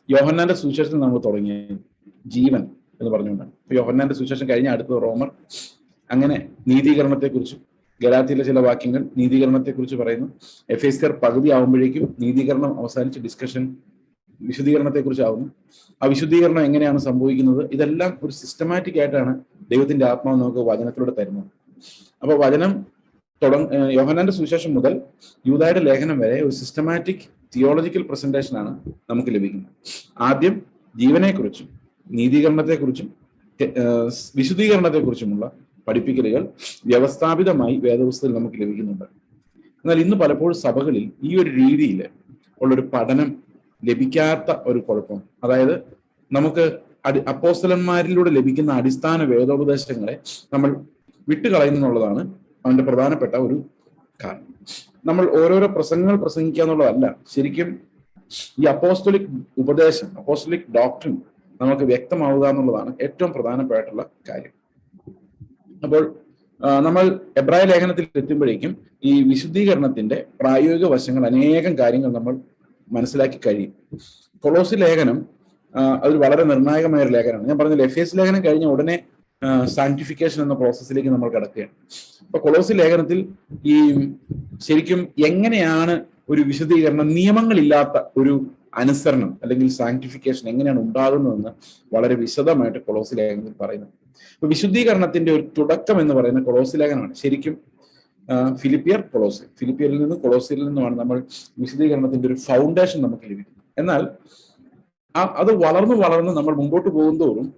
യോഹന്നാന്റെ സുവിശേഷത്തിൽ നമ്മൾ തുടങ്ങിയ ജീവൻ എന്ന് പറഞ്ഞുകൊണ്ടാണ്. യോഹന്നാന്റെ സുവിശേഷം കഴിഞ്ഞ അടുത്തത് റോമർ. അങ്ങനെ നീതീകരണത്തെക്കുറിച്ചും ഗലാത്യയിലെ ചില വാക്യങ്ങൾ നീതീകരണത്തെക്കുറിച്ച് പറയുന്നു. എഫേസ്യർ പകുതി ആവുമ്പോഴേക്കും നീതീകരണം അവസാനിച്ച് ഡിസ്കഷൻ വിശുദ്ധീകരണത്തെക്കുറിച്ചാവുന്നു. ആ വിശുദ്ധീകരണം എങ്ങനെയാണ് സംഭവിക്കുന്നത്, ഇതെല്ലാം ഒരു സിസ്റ്റമാറ്റിക് ആയിട്ടാണ് ദൈവത്തിന്റെ ആത്മാവ് നമുക്ക് വചനത്തിലൂടെ തരുന്നത്. അപ്പൊ വചനം യോഹന്നാന്റെ സുവിശേഷം മുതൽ യൂദായുടെ ലേഖനം വരെ ഒരു സിസ്റ്റമാറ്റിക് തിയോളജിക്കൽ പ്രസന്റേഷൻ ആണ് നമുക്ക് ലഭിക്കുന്നത്. ആദ്യം ജീവനെക്കുറിച്ചും നീതീകരണത്തെക്കുറിച്ചും വിശുദ്ധീകരണത്തെക്കുറിച്ചുമുള്ള പഠിപ്പിക്കലുകൾ വ്യവസ്ഥാപിതമായി വേദപുസ്തകത്തിൽ നമുക്ക് ലഭിക്കുന്നുണ്ട്. എന്നാൽ ഇന്ന് പലപ്പോഴും സഭകളിൽ ഈ ഒരു രീതിയിൽ ഉള്ളൊരു പഠനം ലഭിക്കാത്ത ഒരു കുഴപ്പം, അതായത് നമുക്ക് അപ്പോസ്തലന്മാരിലൂടെ ലഭിക്കുന്ന അടിസ്ഥാന വേദോപദേശങ്ങളെ നമ്മൾ വിട്ടുകളയുന്നുള്ളതാണ് അതിന്റെ പ്രധാനപ്പെട്ട ഒരു കാരണം. നമ്മൾ ഓരോരോ പ്രസംഗങ്ങൾ പ്രസംഗിക്കുക എന്നുള്ളതല്ല, ശരിക്കും ഈ അപ്പോസ്തലിക് ഉപദേശം, അപ്പോസ്തലിക് ഡോക്ട്രിൻ നമുക്ക് വ്യക്തമാവുക എന്നുള്ളതാണ് ഏറ്റവും പ്രധാനപ്പെട്ടുള്ള കാര്യം. അപ്പോൾ നമ്മൾ എബ്രായ ലേഖനത്തിൽ എത്തുമ്പോഴേക്കും ഈ വിശുദ്ധീകരണത്തിന്റെ പ്രായോഗിക വശങ്ങൾ അനേകം കാര്യങ്ങൾ നമ്മൾ മനസ്സിലാക്കി കഴിയും. കൊളോസി ലേഖനം അതൊരു വളരെ നിർണായകമായ ഒരു ലേഖനമാണ്. ഞാൻ പറഞ്ഞ എഫേസ് ലേഖനം കഴിഞ്ഞ ഉടനെ സാങ്ക്ടിഫിക്കേഷൻ എന്ന പ്രോസസ്സിലേക്ക് നമ്മൾ കിടക്കുകയാണ്. അപ്പൊ കൊളോസി ലേഖനത്തിൽ ഈ ശരിക്കും എങ്ങനെയാണ് ഒരു വിശുദ്ധീകരണം, നിയമങ്ങളില്ലാത്ത ഒരു അനുസരണം അല്ലെങ്കിൽ സാങ്ക്ടിഫിക്കേഷൻ എങ്ങനെയാണ് ഉണ്ടാകുന്നതെന്ന് വളരെ വിശദമായിട്ട് കൊളോസി ലേഖനത്തിൽ പറയുന്നത്. അപ്പൊ വിശുദ്ധീകരണത്തിന്റെ ഒരു തുടക്കം എന്ന് പറയുന്ന കൊളോസി ലേഖനമാണ്. ശരിക്കും ഫിലിപ്പിയറിൽ നിന്നും കൊളോസിയിൽ നിന്നുമാണ് നമ്മൾ വിശുദ്ധീകരണത്തിന്റെ ഒരു ഫൗണ്ടേഷൻ നമുക്ക് ലഭിക്കുന്നത്. എന്നാൽ അത് വളർന്ന് നമ്മൾ മുമ്പോട്ട് പോകുന്തോറും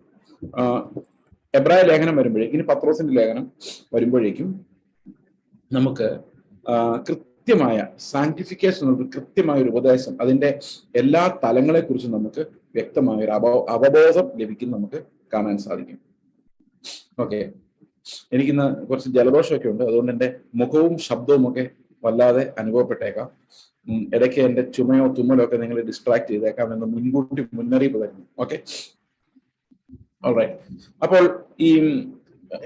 എബ്രായ ലേഖനം വരുമ്പോഴേക്കും, ഇനി പത്രോസിന്റെ ലേഖനം വരുമ്പോഴേക്കും നമുക്ക് കൃത്യമായ സാങ്ക്ടിഫിക്കേഷൻ, കൃത്യമായ ഒരു ഉപദേശം, അതിന്റെ എല്ലാ തലങ്ങളെ കുറിച്ചും നമുക്ക് വ്യക്തമായ ഒരു അവബോധം ലഭിക്കും, നമുക്ക് കാണാൻ സാധിക്കും. ഓക്കെ, എനിക്കിന്ന് കുറച്ച് ജലദോഷമൊക്കെ ഉണ്ട്, അതുകൊണ്ട് എൻ്റെ മുഖവും ശബ്ദവും ഒക്കെ വല്ലാതെ അനുഭവപ്പെട്ടേക്കാം. ഇടയ്ക്ക് എൻ്റെ ചുമയോ തുമ്മലോ ഒക്കെ നിങ്ങൾ ഡിസ്ട്രാക്ട് ചെയ്തേക്കാം എന്ന് മുൻകൂട്ടി മുന്നറിയിപ്പ് തരുന്നു. Okay, alright. അപ്പോൾ ഈ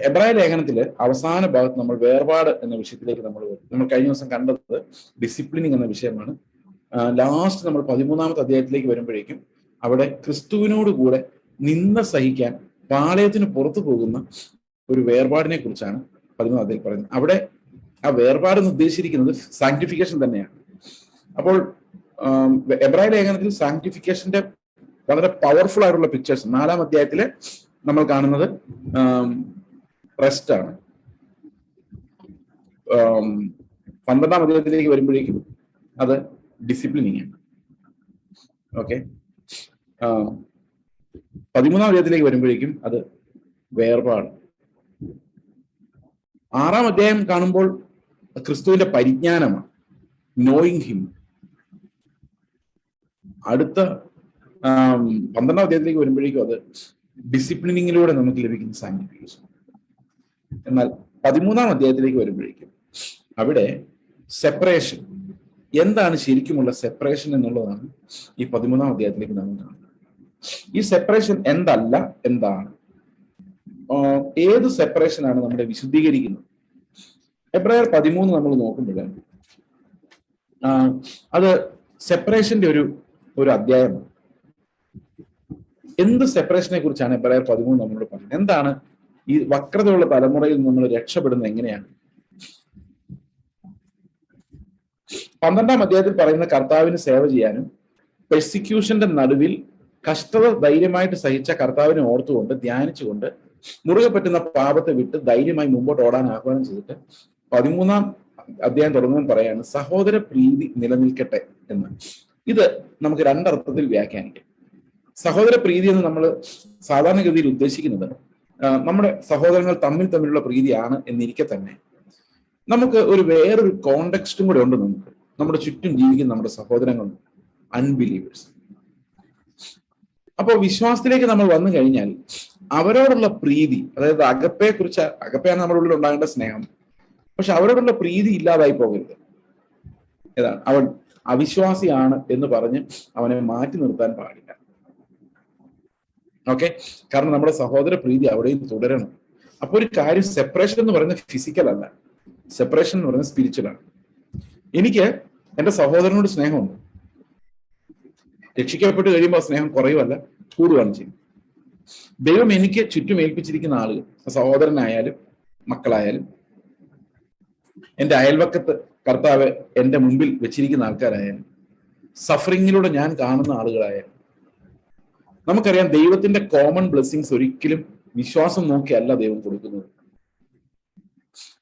എബ്രായ ലേഖനത്തില് അവസാന ഭാഗത്ത് നമ്മൾ വേർപാട് എന്ന വിഷയത്തിലേക്ക് നമ്മൾ കഴിഞ്ഞ ദിവസം കണ്ടത് ഡിസിപ്ലിനിങ് എന്ന വിഷയമാണ്. ലാസ്റ്റ് നമ്മൾ 13-ാമത്തെ അധ്യായത്തിലേക്ക് വരുമ്പോഴേക്കും അവിടെ ക്രിസ്തുവിനോട് കൂടെ നിന്ദ സഹിക്കാൻ പാളയത്തിന് പുറത്തു പോകുന്ന ഒരു വേർപാടിനെ കുറിച്ചാണ് 13-ാം അധ്യായത്തിൽ പറയുന്നത്. അവിടെ ആ വേർപാട് എന്ന് ഉദ്ദേശിച്ചിരിക്കുന്നത് സാങ്ക്ടിഫിക്കേഷൻ തന്നെയാണ്. അപ്പോൾ എബ്രായ ലേഖനത്തിൽ സാങ്ക്ടിഫിക്കേഷന്റെ വളരെ പവർഫുൾ ആയിട്ടുള്ള പിക്ചേഴ്സ് 4-ാം അധ്യായത്തില് നമ്മൾ കാണുന്നത് റെസ്റ്റ് ആണ്. 12-ാം അധ്യായത്തിലേക്ക് വരുമ്പോഴേക്കും അത് ഡിസിപ്ലിനിങ് ആണ്. ഓക്കെ, 13-ാം അധ്യായത്തിലേക്ക് വരുമ്പോഴേക്കും അത് വേർപാട്. 6-ാം അധ്യായം കാണുമ്പോൾ ക്രിസ്തുവിന്റെ പരിജ്ഞാനമാണ്, നോയിങ് ഹിം. അടുത്ത 12-ാം അധ്യായത്തിലേക്ക് വരുമ്പോഴേക്കും അത് ഡിസിപ്ലിനിങ്ങിലൂടെ നമുക്ക് ലഭിക്കുന്ന സാങ്ക്ടിഫിക്കേഷൻ. എന്നാൽ 13-ാം അധ്യായത്തിലേക്ക് വരുമ്പോഴേക്കും അവിടെ സെപ്പറേഷൻ, എന്താണ് ശരിക്കുമുള്ള സെപ്പറേഷൻ എന്നുള്ളതാണ് ഈ 13-ാം അധ്യായത്തിലേക്ക് നമ്മൾ കാണുന്നത്. ഈ സെപ്പറേഷൻ എന്തല്ല, എന്താണ്, ഏത് സെപ്പറേഷനാണ് നമ്മളെ വിശുദ്ധീകരിക്കുന്നത്? എബ്രായർ 13 നമ്മൾ നോക്കുമ്പോൾ അത് സെപ്പറേഷന്റെ ഒരു അധ്യായമാണ്. എന്ത് സെപ്പറേഷനെ കുറിച്ചാണ് എബ്രായർ 13 നമ്മളോട് പറയുന്നത്? എന്താണ് ഈ വക്രതയുള്ള തലമുറയിൽ നമ്മൾ രക്ഷപ്പെടുന്നത് എങ്ങനെയാണ്? 12-ാം അധ്യായത്തിൽ പറയുന്ന കർത്താവിന് സേവ ചെയ്യാനും പെർസിക്യൂഷന്റെ നടുവിൽ കഷ്ടത ധൈര്യമായിട്ട് സഹിച്ച കർത്താവിനെ ഓർത്തുകൊണ്ട് ധ്യാനിച്ചുകൊണ്ട് മുറുകെ പറ്റുന്ന പാപത്തെ വിട്ട് ധൈര്യമായി മുമ്പോട്ട് ഓടാൻ ആഹ്വാനം ചെയ്തിട്ട് 13-ാം അധ്യായം തുടങ്ങുമ്പോൾ പറയാണ് സഹോദര പ്രീതി നിലനിൽക്കട്ടെ എന്ന്. ഇത് നമുക്ക് രണ്ടർത്ഥത്തിൽ വ്യാഖ്യാനിക്കാം. സഹോദര പ്രീതി എന്ന് നമ്മൾ സാധാരണഗതിയിൽ ഉദ്ദേശിക്കുന്നത് നമ്മുടെ സഹോദരങ്ങൾ തമ്മിലുള്ള പ്രീതിയാണ് എന്നിരിക്കെ തന്നെ നമുക്ക് വേറൊരു കോണ്ടെക്സ്റ്റും കൂടെ ഉണ്ട്. നമ്മുടെ ചുറ്റും ജീവിക്കുന്ന നമ്മുടെ സഹോദരങ്ങൾ അൺബിലീവേഴ്സ്. അപ്പോൾ വിശ്വാസത്തിലേക്ക് നമ്മൾ വന്നു കഴിഞ്ഞാൽ അവരോടുള്ള പ്രീതി, അതായത് അകപ്പയാണ് നമ്മുടെ ഉള്ളിൽ ഉണ്ടാകേണ്ട സ്നേഹം, പക്ഷെ അവരോടുള്ള പ്രീതി ഇല്ലാതായി പോകരുത്. ഏതാണ്? അവൻ അവിശ്വാസിയാണ് എന്ന് പറഞ്ഞ് അവനെ മാറ്റി നിർത്താൻ പാടില്ല. ഓക്കെ, കാരണം നമ്മുടെ സഹോദര പ്രീതി അവിടെയും തുടരണം. അപ്പൊ ഒരു കാര്യം, സെപ്പറേഷൻ എന്ന് പറയുന്നത് ഫിസിക്കൽ അല്ല, സെപ്പറേഷൻ എന്ന് പറയുന്നത് സ്പിരിച്വൽ ആണ്. എനിക്ക് എന്റെ സഹോദരനോട് സ്നേഹമുണ്ട്, രക്ഷിക്കപ്പെട്ട് കഴിയുമ്പോൾ സ്നേഹം കുറയുമല്ല, കൂടുകയാണ് ചെയ്യും. ദൈവം എനിക്ക് ചുറ്റും ഏൽപ്പിച്ചിരിക്കുന്ന ആളുകൾ, സഹോദരനായാലും മക്കളായാലും എൻ്റെ അയൽവക്കത്ത് കർത്താവ് എൻ്റെ മുമ്പിൽ വെച്ചിരിക്കുന്ന ആൾക്കാരായാലും സഫറിങ്ങിലൂടെ ഞാൻ കാണുന്ന ആളുകളായാലും, നമുക്കറിയാം ദൈവത്തിന്റെ കോമൺ ബ്ലെസ്സിങ്സ് ഒരിക്കലും വിശ്വാസം നോക്കിയല്ല ദൈവം കൊടുക്കുന്നത്.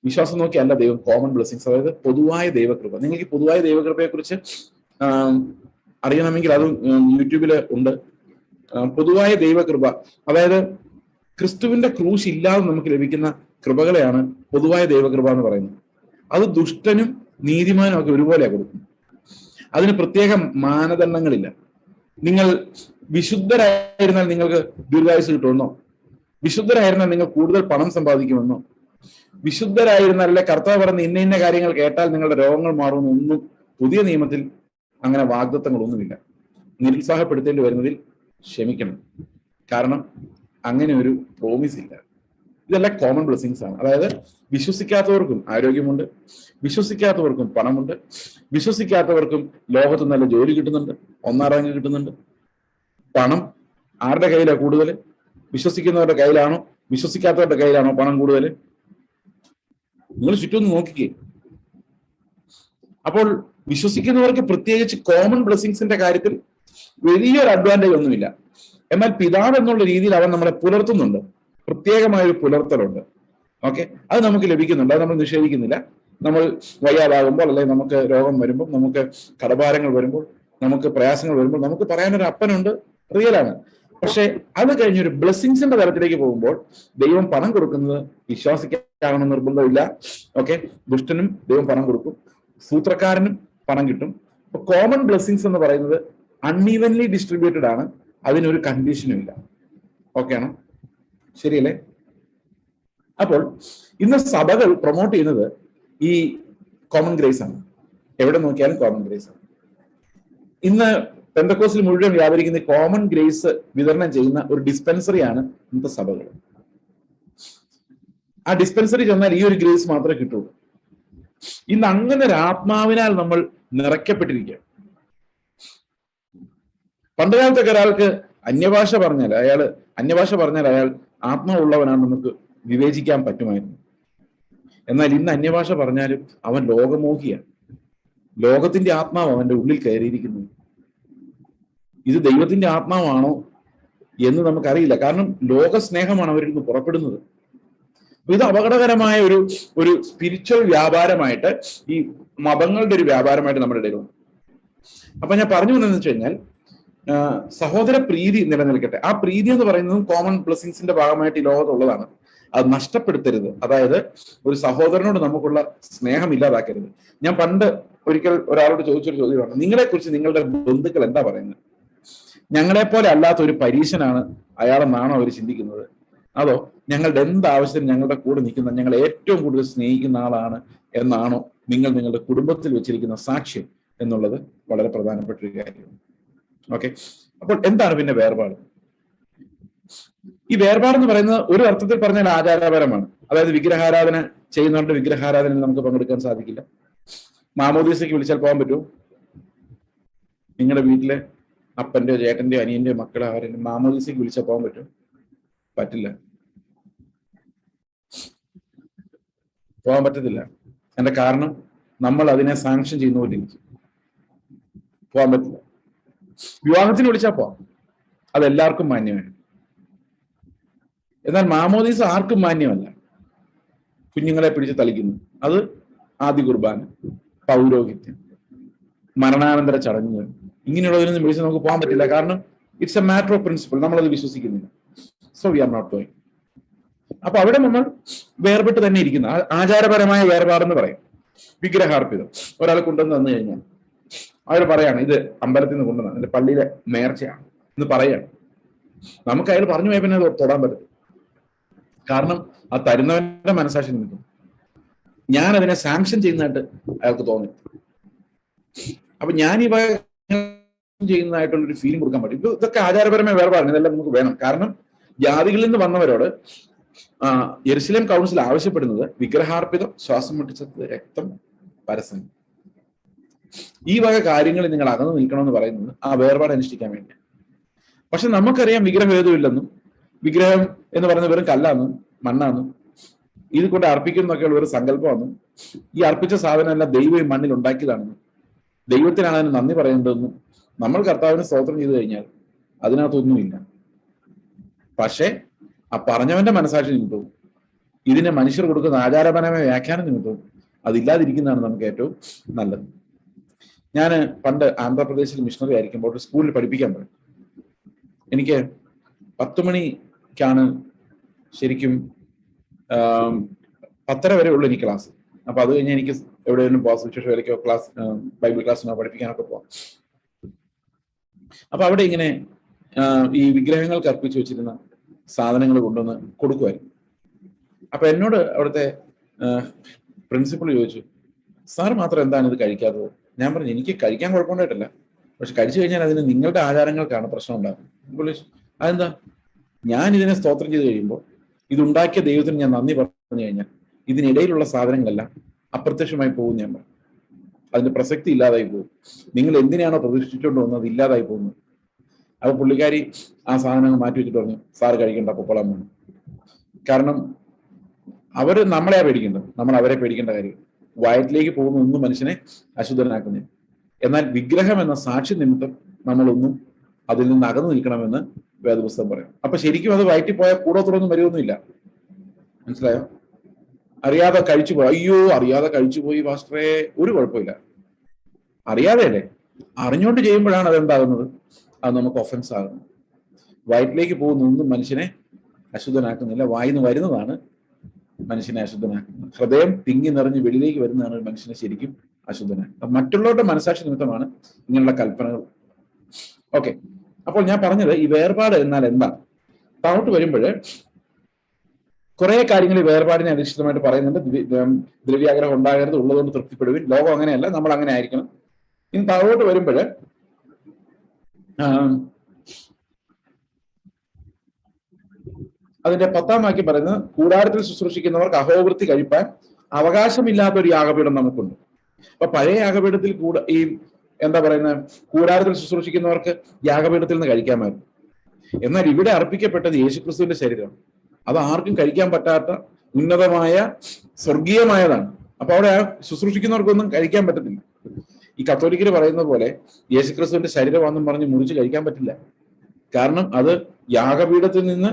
വിശ്വാസം നോക്കിയല്ല ദൈവം കോമൺ ബ്ലെസ്സിങ്സ്, അതായത് പൊതുവായ ദൈവകൃപ. നിങ്ങൾക്ക് പൊതുവായ ദൈവകൃപയെ കുറിച്ച് അറിയണമെങ്കിൽ അത് യൂട്യൂബില് ഉണ്ട്. പൊതുവായ ദൈവകൃപ, അതായത് ക്രിസ്തുവിന്റെ ക്രൂശ് ഇല്ലാതെ നമുക്ക് ലഭിക്കുന്ന കൃപകളെയാണ് പൊതുവായ ദൈവകൃപ എന്ന് പറയുന്നത്. അത് ദുഷ്ടനും നീതിമാനും ഒക്കെ ഒരുപോലെ കൊടുക്കും. അതിന് പ്രത്യേക മാനദണ്ഡങ്ങളില്ല. നിങ്ങൾ വിശുദ്ധരായിരുന്നാൽ നിങ്ങൾക്ക് ദീർഘായുസ് കിട്ടുമെന്നോ, വിശുദ്ധരായിരുന്നാൽ നിങ്ങൾ കൂടുതൽ പണം സമ്പാദിക്കുമെന്നോ, വിശുദ്ധരായിരുന്നാൽ അല്ലെ കർത്താവ് പറഞ്ഞ ഇന്ന ഇന്ന കാര്യങ്ങൾ കേട്ടാൽ നിങ്ങളുടെ രോഗങ്ങൾ മാറുമെന്നൊന്നും പുതിയ നിയമത്തിൽ അങ്ങനെ വാഗ്ദത്തങ്ങളൊന്നുമില്ല. നിരുത്സാഹപ്പെടുത്തേണ്ടി വരുന്നതിൽ ക്ഷമിക്കണം, കാരണം അങ്ങനെ ഒരു പ്രോമിസ് ഇല്ല. ഇതെല്ലാം കോമൺ ബ്ലെസ്സിങ്സ് ആണ്. അതായത് വിശ്വസിക്കാത്തവർക്കും ആരോഗ്യമുണ്ട്, വിശ്വസിക്കാത്തവർക്കും പണമുണ്ട്, വിശ്വസിക്കാത്തവർക്കും ലോകത്ത് നല്ല ജോലി കിട്ടുന്നുണ്ട്, ഒന്നാം റാങ്ക് കിട്ടുന്നുണ്ട്. പണം ആരുടെ കയ്യിലാണ് കൂടുതൽ? വിശ്വസിക്കുന്നവരുടെ കയ്യിലാണോ വിശ്വസിക്കാത്തവരുടെ കയ്യിലാണോ പണം കൂടുതൽ? നിങ്ങൾ ചുറ്റും നോക്കിക്കേ. അപ്പോൾ വിശ്വസിക്കുന്നവർക്ക് പ്രത്യേകിച്ച് കോമൺ ബ്ലെസ്സിങ്സിന്റെ കാര്യത്തിൽ വലിയൊരു അഡ്വാൻറ്റേജ് ഒന്നുമില്ല. എന്നാൽ പിതാവ് എന്നുള്ള രീതിയിൽ അവൻ നമ്മളെ പുലർത്തുന്നുണ്ട്, പ്രത്യേകമായൊരു പുലർത്തലുണ്ട്. ഓക്കെ, അത് നമുക്ക് ലഭിക്കുന്നുണ്ട്, അത് നമ്മൾ നിഷേധിക്കുന്നില്ല. നമ്മൾ വയ്യാതാകുമ്പോൾ, അല്ലെങ്കിൽ നമുക്ക് രോഗം വരുമ്പോൾ, നമുക്ക് കടഭാരങ്ങൾ വരുമ്പോൾ, നമുക്ക് പ്രയാസങ്ങൾ വരുമ്പോൾ നമുക്ക് പറയാനൊരു അപ്പനുണ്ട്, റിയലാണ്. പക്ഷെ അത് കഴിഞ്ഞൊരു ബ്ലെസ്സിങ്സിന്റെ തലത്തിലേക്ക് പോകുമ്പോൾ ദൈവം പണം കൊടുക്കുന്നത് വിശ്വാസിക്കാണെന്ന് നിർബന്ധമില്ല. ഓക്കെ, ദുഷ്ടനും ദൈവം പണം കൊടുക്കും, സൂത്രക്കാരനും പണം കിട്ടും. അപ്പൊ കോമൺ ബ്ലെസ്സിങ്സ് എന്ന് പറയുന്നത് അൺഈവൻലി ഡിസ്ട്രിബ്യൂട്ടഡ് ആണ്, അതിനൊരു കണ്ടീഷനും ഇല്ല. ഓക്കെ ആണോ? ശരിയല്ലേ? അപ്പോൾ ഇന്ന് സഭകൾ പ്രൊമോട്ട് ചെയ്യുന്നത് ഈ കോമൺ ഗ്രേസ് ആണ്. എവിടെ നോക്കിയാലും കോമൺ ഗ്രേസ് ആണ്. ഇന്ന് പെന്തക്കോസ്റ്റിൽ മുഴുവൻ വ്യാപരിക്കുന്ന കോമൺ ഗ്രേസ് വിതരണം ചെയ്യുന്ന ഒരു ഡിസ്പെൻസറിയാണ് ഇന്നത്തെ സഭകൾ. ആ ഡിസ്പെൻസറി ചെന്നാൽ ഈ ഒരു ഗ്രേസ് മാത്രമേ കിട്ടുള്ളൂ. ഇന്ന് അങ്ങനെ ഒരു ആത്മാവിനാൽ നമ്മൾ നിറയ്ക്കപ്പെട്ടിരിക്കുക. പണ്ടുകാലത്തൊക്കെ ഒരാൾക്ക് അന്യഭാഷ പറഞ്ഞാൽ അയാൾ ആത്മാവുള്ളവനാണ് നമുക്ക് വിവേചിക്കാൻ പറ്റുമായിരുന്നു. എന്നാൽ ഇന്ന് അന്യഭാഷ പറഞ്ഞാലും അവൻ ലോകമോഹിയാണ്. ലോകത്തിന്റെ ആത്മാവ് അവന്റെ ഉള്ളിൽ കയറിയിരിക്കുന്നു. ഇത് ദൈവത്തിന്റെ ആത്മാവാണോ എന്ന് നമുക്കറിയില്ല, കാരണം ലോകസ്നേഹമാണ് അവരിൽ നിന്ന് പുറപ്പെടുന്നത്. ഇത് അപകടകരമായ ഒരു സ്പിരിച്വൽ വ്യാപാരമായിട്ട്, ഈ മതങ്ങളുടെ ഒരു വ്യാപാരമായിട്ട് നമ്മുടെ ഇടയിലുണ്ട്. അപ്പൊ ഞാൻ പറഞ്ഞു വന്നതെന്ന് വെച്ച് കഴിഞ്ഞാൽ, സഹോദര പ്രീതി നിലനിൽക്കട്ടെ. ആ പ്രീതി എന്ന് പറയുന്നതും കോമൺ ബ്ലെസ്സിങ്സിന്റെ ഭാഗമായിട്ട് ഈ ലോകത്തുള്ളതാണ്. അത് നഷ്ടപ്പെടുത്തരുത്. അതായത് ഒരു സഹോദരനോട് നമുക്കുള്ള സ്നേഹം ഇല്ലാതാക്കരുത്. ഞാൻ പണ്ട് ഒരിക്കൽ ഒരാളോട് ചോദിച്ചൊരു ചോദ്യമാണ്, നിങ്ങളെ കുറിച്ച് നിങ്ങളുടെ ബന്ധുക്കൾ എന്താ പറയുന്നത്? ഞങ്ങളെപ്പോലെ അല്ലാത്ത ഒരു പരീശനാണ് അയാളെന്നാണോ അവർ ചിന്തിക്കുന്നത്? അതോ ഞങ്ങളുടെ എന്താവശ്യത്തിനും ഞങ്ങളുടെ കൂടെ നിൽക്കുന്ന, ഞങ്ങളെ ഏറ്റവും കൂടുതൽ സ്നേഹിക്കുന്ന ആളാണ് എന്നാണോ നിങ്ങൾ നിങ്ങളുടെ കുടുംബത്തിൽ വെച്ചിരിക്കുന്ന സാക്ഷ്യം എന്നുള്ളത് വളരെ പ്രധാനപ്പെട്ട ഒരു കാര്യമാണ്. ഓക്കെ, അപ്പോൾ എന്താണ് പിന്നെ വേർപാട്? ഈ വേർപാടെന്ന് പറയുന്നത് ഒരു അർത്ഥത്തിൽ പറഞ്ഞാൽ ആചാരപരമാണ്. അതായത് വിഗ്രഹാരാധന ചെയ്യുന്നവരുടെ വിഗ്രഹാരാധനയിൽ നമുക്ക് പങ്കെടുക്കാൻ സാധിക്കില്ല. മാമോദീസയ്ക്ക് വിളിച്ചാൽ പോകാൻ പറ്റുമോ? നിങ്ങളുടെ വീട്ടിലെ അപ്പന്റെയോ ചേട്ടന്റെയോ അനിയന്റെയോ മക്കളെ ആരെങ്കിലും മാമോദീസയ്ക്ക് വിളിച്ചാൽ പോകാൻ പറ്റുമോ? പറ്റില്ല, പോകാൻ പറ്റത്തില്ല. എന്റെ കാരണം നമ്മൾ അതിനെ സാങ്ഷൻ ചെയ്യുന്ന പോലെ ഇരിക്കും, പോകാൻ പറ്റില്ല. വിവാഹത്തിന് വിളിച്ചാൽ പോവാം, അതെല്ലാവർക്കും മാന്യമാണ്. എന്നാൽ മാമോദീസ ആർക്കും മാന്യമല്ല. കുഞ്ഞുങ്ങളെ പിടിച്ച് തളിക്കുന്നു, അത് ആദ്യ കുർബാന, പൗരോഹിത്യം, മരണാനന്തര ചടങ്ങുകൾ, ഇങ്ങനെയുള്ളതിനൊന്നും വിളിച്ച് നമുക്ക് പോകാൻ പറ്റില്ല. കാരണം it's a matter of principle, നമ്മളത് വിശ്വസിക്കുന്നില്ല. So we are not going. അപ്പൊ അവിടെ നമ്മൾ വേർപെട്ട് തന്നെ ഇരിക്കുന്ന ആചാരപരമായ വേർപാടെന്ന് പറയും. വിഗ്രഹാർപ്പിതം ഒരാൾ കൊണ്ടുവന്ന് തന്നു കഴിഞ്ഞാൽ അവർ പറയാണ് ഇത് അമ്പലത്തിൽ നിന്ന് കൊണ്ടുവന്ന, അതിന്റെ പള്ളിയിലെ നേർച്ചയാണ് എന്ന് പറയാണ്. നമുക്ക് അയാൾ പറഞ്ഞു പോയ പിന്നെ അത് തൊടാൻ പറ്റും. കാരണം ആ തരുന്നവന്റെ മനസാക്ഷി നിൽക്കും. ഞാൻ അതിനെ സാങ്ഷൻ ചെയ്യുന്നതായിട്ട് അയാൾക്ക് തോന്നി. അപ്പൊ ഞാൻ ഈ ചെയ്യുന്നതായിട്ടുള്ളൊരു ഫീലിംഗ് കൊടുക്കാൻ പറ്റും. ഇതൊക്കെ ആചാരപരമായ വേർപാടാണ്, ഇതെല്ലാം നമുക്ക് വേണം. കാരണം ജാതികളിൽ നിന്ന് വന്നവരോട് യെരുശലേം കൗൺസിൽ ആവശ്യപ്പെടുന്നത് വിഗ്രഹാർപ്പിതം, ശ്വാസം മുട്ടിച്ചത്, രക്തം, പരസ്യം. ഈ വക കാര്യങ്ങളിൽ നിങ്ങൾ അകന്നു നിൽക്കണമെന്ന് പറയുന്നത് ആ വേർപാട് അനുഷ്ഠിക്കാൻ വേണ്ടിയാണ്. പക്ഷെ നമുക്കറിയാം വിഗ്രഹഭേദമില്ലെന്നും വിഗ്രഹം എന്ന് പറയുന്നത് വെറും കല്ലാന്നും മണ്ണാന്നും ഇത് കൊണ്ട് അർപ്പിക്കുന്നൊക്കെയുള്ള ഒരു സങ്കല്പമാണെന്നും ഈ അർപ്പിച്ച സാധനം എല്ലാം ദൈവം ഈ മണ്ണിൽ ഉണ്ടാക്കിയതാണെന്നും ദൈവത്തിനാണ് അതിന് നന്ദി പറയേണ്ടതെന്നും നമ്മൾ കർത്താവിന് സ്തോത്രം ചെയ്തു കഴിഞ്ഞാൽ അതിനകത്തൊന്നുമില്ല. പക്ഷെ ആ പറഞ്ഞവന്റെ മനസാക്ഷി നിമിത്തവും ഇതിനെ മനുഷ്യർ കൊടുക്കുന്ന ആചാരപരമായ വ്യാഖ്യാനം നിമിത്തവും അതില്ലാതിരിക്കുന്നതാണ് നമുക്ക് ഏറ്റവും നല്ലത്. ഞാൻ പണ്ട് ആന്ധ്രാപ്രദേശിൽ മിഷണറി ആയിരിക്കുമ്പോൾ സ്കൂളിൽ പഠിപ്പിക്കാൻ പോയി. എനിക്ക് 10 മണിക്കാണ് ശരിക്കും 10:30 വരെ ഉള്ളു എനിക്ക് ക്ലാസ്. അപ്പൊ അത് കഴിഞ്ഞ് എനിക്ക് എവിടെയെങ്കിലും സുവിശേഷ വേലയ്ക്കോ ക്ലാസ് ബൈബിൾ ക്ലാസ്സിനോ പഠിപ്പിക്കാനൊക്കെ പോവാം. അപ്പൊ അവിടെ ഇങ്ങനെ ഈ വിഗ്രഹങ്ങൾക്ക് അർപ്പിച്ചു വെച്ചിരുന്ന സാധനങ്ങൾ കൊണ്ടുവന്ന് കൊടുക്കുമായിരുന്നു. അപ്പൊ എന്നോട് അവിടുത്തെ പ്രിൻസിപ്പൾ ചോദിച്ചു, സാർ മാത്രം എന്താണ് ഇത് കഴിക്കാത്തത്? ഞാൻ പറഞ്ഞു, എനിക്ക് കഴിക്കാൻ കുഴപ്പമുണ്ടായിട്ടില്ല, പക്ഷെ കഴിച്ചു കഴിഞ്ഞാൽ അതിന് നിങ്ങളുടെ ആചാരങ്ങൾക്കാണ് പ്രശ്നം ഉണ്ടാകുന്നത്. അതെന്താ? ഞാൻ ഇതിനെ സ്തോത്രം ചെയ്ത് കഴിയുമ്പോൾ ഇതുണ്ടാക്കിയ ദൈവത്തിന് ഞാൻ നന്ദി പറഞ്ഞു കഴിഞ്ഞാൽ ഇതിനിടയിലുള്ള സാധനങ്ങളെല്ലാം അപ്രത്യക്ഷമായി പോകും. ഞാൻ പറഞ്ഞു, അതിന്റെ പ്രസക്തി ഇല്ലാതായി പോകും. നിങ്ങൾ എന്തിനാണോ പ്രതിഷ്ഠിച്ചുകൊണ്ട് വന്നത് ഇല്ലാതായി പോകുന്നത്. അപ്പൊ പുള്ളിക്കാരി ആ സാധനങ്ങൾ മാറ്റി വെച്ചിട്ട് പറഞ്ഞു, സാറ് കഴിക്കേണ്ട പൊക്കോളാൻ വേണം. കാരണം അവര് നമ്മളെയാ പേടിക്കേണ്ടത്, നമ്മൾ അവരെ പേടിക്കേണ്ട കാര്യം. വയറ്റിലേക്ക് പോകുന്ന ഒന്നും മനുഷ്യനെ അശുദ്ധനാക്കുന്നില്ല. എന്നാൽ വിഗ്രഹം എന്ന സാക്ഷി നിമിത്തം നമ്മളൊന്നും അതിൽ നിന്ന് അകന്നു നിൽക്കണമെന്ന് വേദപുസ്തകം പറയും. അപ്പൊ ശരിക്കും അത് വയറ്റിൽ പോയാൽ കൂടോത്രമൊന്നും വരുമൊന്നുമില്ല. മനസ്സിലായോ? അറിയാതെ കഴിച്ചു പോയി, അയ്യോ അറിയാതെ കഴിച്ചു പോയി പാസ്റ്ററേ, ഒരു കുഴപ്പമില്ല. അറിയാതെ അല്ലേ, അറിഞ്ഞുകൊണ്ട് ചെയ്യുമ്പോഴാണ് അതെന്താകുന്നത്, അത് നമുക്ക് ഒഫൻസ് ആകുന്നത്. വയറ്റിലേക്ക് പോകുന്ന ഒന്നും മനുഷ്യനെ അശുദ്ധനാക്കുന്നില്ല, വായിന്ന് വരുന്നതാണ് മനുഷ്യനെ അശുദ്ധനാക്കുന്നത്. ഹൃദയം തിങ്ങി നിറഞ്ഞ് വെളിയിലേക്ക് വരുന്നതാണ് ഒരു മനുഷ്യനെ ശരിക്കും അശുദ്ധനാക്കുന്നത്. മറ്റുള്ളവരുടെ മനസാക്ഷി നിമിത്തമാണ് ഇങ്ങനെയുള്ള കൽപ്പനകൾ. ഓക്കെ, അപ്പോൾ ഞാൻ പറഞ്ഞത് ഈ വേർപാട് എന്നാൽ എന്താ? താഴോട്ട് വരുമ്പോൾ കുറെ കാര്യങ്ങൾ ഈ വേർപാടിനെ അധിഷ്ഠിതമായിട്ട് പറയുന്നുണ്ട്. ദ്രവ്യാഗ്രഹം ഉണ്ടാകരുത്, ഉള്ളതുകൊണ്ട് തൃപ്തിപ്പെടുവിൻ. ലോകം അങ്ങനെയല്ല, നമ്മൾ അങ്ങനെ ആയിരിക്കണം. ഇനി താഴോട്ട് വരുമ്പോൾ അതിന്റെ 10-ാം വാക്യം പറയുന്നത്, കൂടാരത്തിൽ ശുശ്രൂഷിക്കുന്നവർക്ക് അഹോവൃത്തി കഴിപ്പാൻ അവകാശമില്ലാത്ത ഒരു യാഗപീഠം നമുക്കുണ്ട്. അപ്പൊ പഴയ യാഗപീഠത്തിൽ ഈ എന്താ പറയുന്നത്, കൂടാരത്തിൽ ശുശ്രൂഷിക്കുന്നവർക്ക് യാഗപീഠത്തിൽ നിന്ന് കഴിക്കാമായിരുന്നു. എന്നാൽ ഇവിടെ അർപ്പിക്കപ്പെട്ടത് യേശുക്രിസ്തുവിന്റെ ശരീരം. അത് ആർക്കും കഴിക്കാൻ പറ്റാത്ത ഉന്നതമായ സ്വർഗീയമായതാണ്. അപ്പൊ അവിടെ ശുശ്രൂഷിക്കുന്നവർക്കൊന്നും കഴിക്കാൻ പറ്റത്തില്ല. ഈ കത്തോലിക്കര് പറയുന്ന പോലെ യേശുക്രിസ്തുവിന്റെ ശരീരമാണെന്നും പറഞ്ഞ് മുറിച്ച് കഴിക്കാൻ പറ്റില്ല. കാരണം അത് യാഗപീഠത്തിൽ നിന്ന്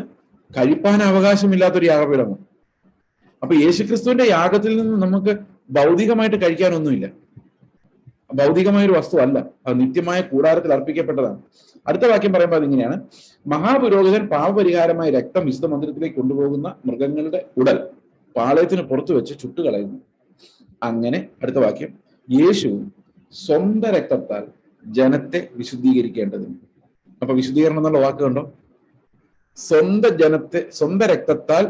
കഴിപ്പാൻ അവകാശമില്ലാത്തൊരു യാഗപീഠമാണ്. അപ്പൊ യേശുക്രിസ്തുവിന്റെ യാഗത്തിൽ നിന്ന് നമുക്ക് ഭൗതികമായിട്ട് കഴിക്കാനൊന്നുമില്ല. ഭൗതികമായൊരു വസ്തു അല്ല, അത് നിത്യമായ കൂടാരത്തിൽ അർപ്പിക്കപ്പെട്ടതാണ്. അടുത്ത വാക്യം പറയുമ്പോൾ അതിങ്ങനെയാണ്, മഹാപുരോഹിതൻ പാപപരിഹാരമായ രക്തം വിശുദ്ധ മന്ദിരത്തിലേക്ക് കൊണ്ടുപോകുന്ന മൃഗങ്ങളുടെ ഉടൽ പാളയത്തിന് പുറത്തു വെച്ച് ചുട്ടുകളയുന്നു. അങ്ങനെ അടുത്ത വാക്യം, യേശു സ്വന്തം രക്തത്താൽ ജനത്തെ വിശുദ്ധീകരിക്കേണ്ടതിന്. അപ്പൊ വിശുദ്ധീകരണം എന്നുള്ള വാക്ക് കണ്ടോ? സ്വന്തം രക്തത്താൽ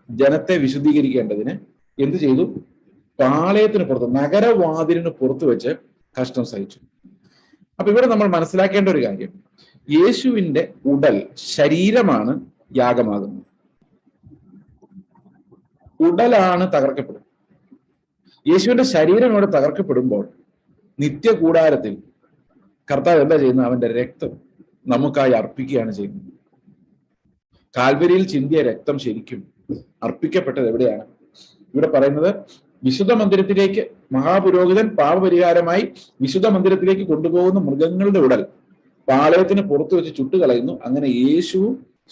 ജനത്തെ വിശുദ്ധീകരിക്കേണ്ടതിന് എന്ത് ചെയ്തു? പാളയത്തിന് പുറത്ത്, നഗരവാതിലിന് പുറത്തു വെച്ച് കഷ്ടം സഹിച്ചു. അപ്പൊ ഇവിടെ നമ്മൾ മനസ്സിലാക്കേണ്ട ഒരു കാര്യം, യേശുവിന്റെ ഉടൽ, ശരീരമാണ് യാഗമാകുന്നത്. ഉടലാണ് തകർക്കപ്പെടുന്നത്. യേശുവിന്റെ ശരീരം ഇവിടെ തകർക്കപ്പെടുമ്പോൾ നിത്യ കൂടാരത്തിൽ കർത്താവ് എന്താ ചെയ്യുന്നത്? അവന്റെ രക്തം നമുക്കായി അർപ്പിക്കുകയാണ് ചെയ്യുന്നത്. കാൽവരിയിൽ ചിന്തിയ രക്തം ശരിക്കും അർപ്പിക്കപ്പെട്ടത് എവിടെയാണ്? ഇവിടെ പറയുന്നത്, വിശുദ്ധ മന്ദിരത്തിലേക്ക് മഹാപുരോഹിതൻ പാപപരിഹാരമായി വിശുദ്ധ മന്ദിരത്തിലേക്ക് കൊണ്ടുപോകുന്ന മൃഗങ്ങളുടെ ഉടൽ പാളയത്തിന് പുറത്തു വെച്ച് ചുട്ടുകളയുന്നു. അങ്ങനെ യേശു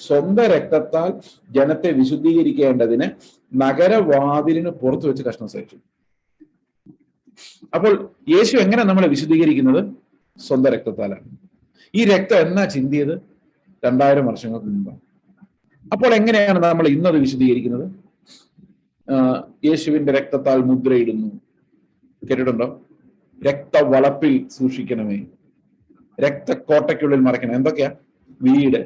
സ്വന്തം രക്തത്താൽ ജനത്തെ വിശുദ്ധീകരിക്കേണ്ടതിന് നഗരവാതിലിന് പുറത്തു വെച്ച് കഷ്ടം സഹിച്ചു. അപ്പോൾ യേശു എങ്ങനെ നമ്മളെ വിശുദ്ധീകരിക്കുന്നത്? സ്വന്തം രക്തത്താലാണ്. ഈ രക്തം എന്നാ ചിന്തിയത്? 2000 വർഷങ്ങൾക്ക് മുമ്പാണ്. അപ്പോൾ എങ്ങനെയാണ് നമ്മൾ ഇന്നത് വിശുദ്ധീകരിക്കുന്നത്? യേശുവിന്റെ രക്തത്താൽ മുദ്രയിടുന്നു. കേട്ടിട്ടുണ്ടോ? രക്തവളപ്പിൽ സൂക്ഷിക്കണമേ, രക്തക്കോട്ടയ്ക്കുള്ളിൽ മറയ്ക്കണം. എന്തൊക്കെയാ? വീട്,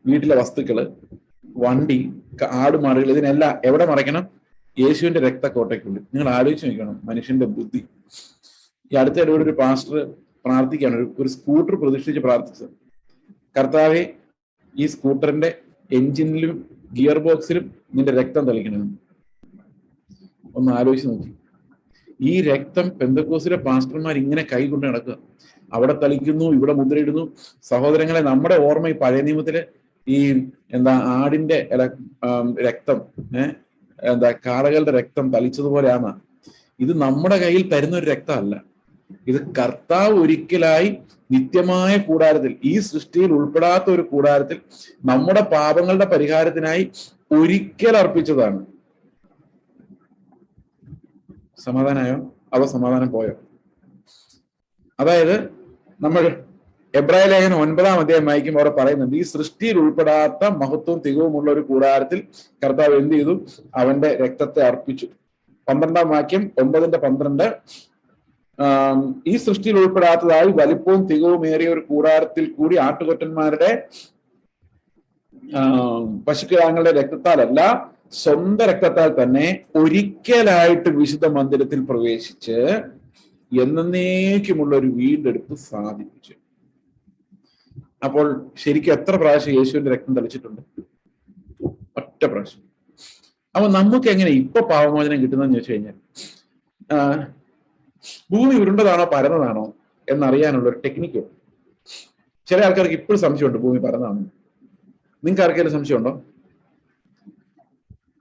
വീട്ടിലെ വസ്തുക്കള്, വണ്ടി, ആടുമാടുകൾ, ഇതിനെല്ലാം എവിടെ മറയ്ക്കണം? യേശുവിന്റെ രക്തക്കോട്ടയ്ക്കുള്ളിൽ. നിങ്ങൾ ആലോചിച്ച് നോക്കണം മനുഷ്യന്റെ ബുദ്ധി. ഈ അടുത്തിടെ ഒരു പാസ്റ്റർ പ്രാർത്ഥിക്കുകയാണ്, ഒരു സ്കൂട്ടർ പ്രതിഷ്ഠിച്ച് പ്രാർത്ഥിച്ചത്. കർത്താവെ, ഈ സ്കൂട്ടറിന്റെ എഞ്ചിനിലും ഗിയർ ബോക്സിലും നിന്റെ രക്തം തളിക്കണമെന്ന്. ഒന്ന് ആലോചിച്ച് നോക്കി. ഈ രക്തം പെന്തക്കോസിലെ പാസ്റ്റർമാർ ഇങ്ങനെ കൈകൊണ്ട് നടക്കുക, അവിടെ തളിക്കുന്നു, ഇവിടെ മുദ്രയിടുന്നു. സഹോദരങ്ങളെ, നമ്മുടെ ഓർമ്മ ഈ പഴയ നിയമത്തില് ഈ ആടിന്റെ രക്തം, കാളകളുടെ രക്തം തളിച്ചതുപോലെയാണ്. ഇത് നമ്മുടെ കയ്യിൽ തരുന്ന ഒരു രക്തമല്ല. ഇത് കർത്താവ് ഒരിക്കലായി നിത്യമായ കൂടാരത്തിൽ, ഈ സൃഷ്ടിയിൽ ഉൾപ്പെടാത്ത ഒരു കൂടാരത്തിൽ നമ്മുടെ പാപങ്ങളുടെ പരിഹാരത്തിനായി ഒരിക്കൽ അർപ്പിച്ചതാണ്. സമാധാനമായോ? അതോ സമാധാനം പോയോ? അതായത് നമ്മൾ എബ്രായ ലേഖനം 9-ാം അധ്യായം വായിക്കുമ്പോൾ അവിടെ പറയുന്നുണ്ട്, ഈ സൃഷ്ടിയിൽ ഉൾപ്പെടാത്ത മഹത്വവും തികവുമുള്ള ഒരു കൂടാരത്തിൽ കർത്താവ് എന്ത് ചെയ്തു? അവന്റെ രക്തത്തെ അർപ്പിച്ചു. 12-ാം വാക്യം, 9:12, ഈ സൃഷ്ടിയിൽ ഉൾപ്പെടാത്തതായി വലിപ്പവും തികവും ഏറിയ ഒരു കൂടാരത്തിൽ കൂടി ആട്ടുകൊറ്റന്മാരുടെ പശുക്കിടാങ്ങളുടെ രക്തത്താലല്ല, സ്വന്തം രക്തത്താൽ തന്നെ ഒരിക്കലായിട്ട് വിശുദ്ധ മന്ദിരത്തിൽ പ്രവേശിച്ച് എന്നേക്കുമുള്ള ഒരു വീണ്ടെടുപ്പ് സാധിപ്പിച്ചു. അപ്പോൾ ശരിക്കും എത്ര പ്രാവശ്യം യേശുവിന്റെ രക്തം തളിച്ചിട്ടുണ്ട്? ഒറ്റ പ്രാവശ്യം. അപ്പൊ നമുക്ക് എങ്ങനെ ഇപ്പൊ പാപമോചനം കിട്ടുന്നതെന്ന് ചോദിച്ചു കഴിഞ്ഞാൽ, ഭൂമി ഉരുണ്ടതാണോ പരന്നതാണോ എന്നറിയാനുള്ള ഒരു ടെക്നിക്ക്. ചില ആൾക്കാർക്ക് ഇപ്പോഴും സംശയമുണ്ട് ഭൂമി പരന്നതാണോ. നിങ്ങൾക്ക് ആർക്കെങ്കിലും സംശയമുണ്ടോ?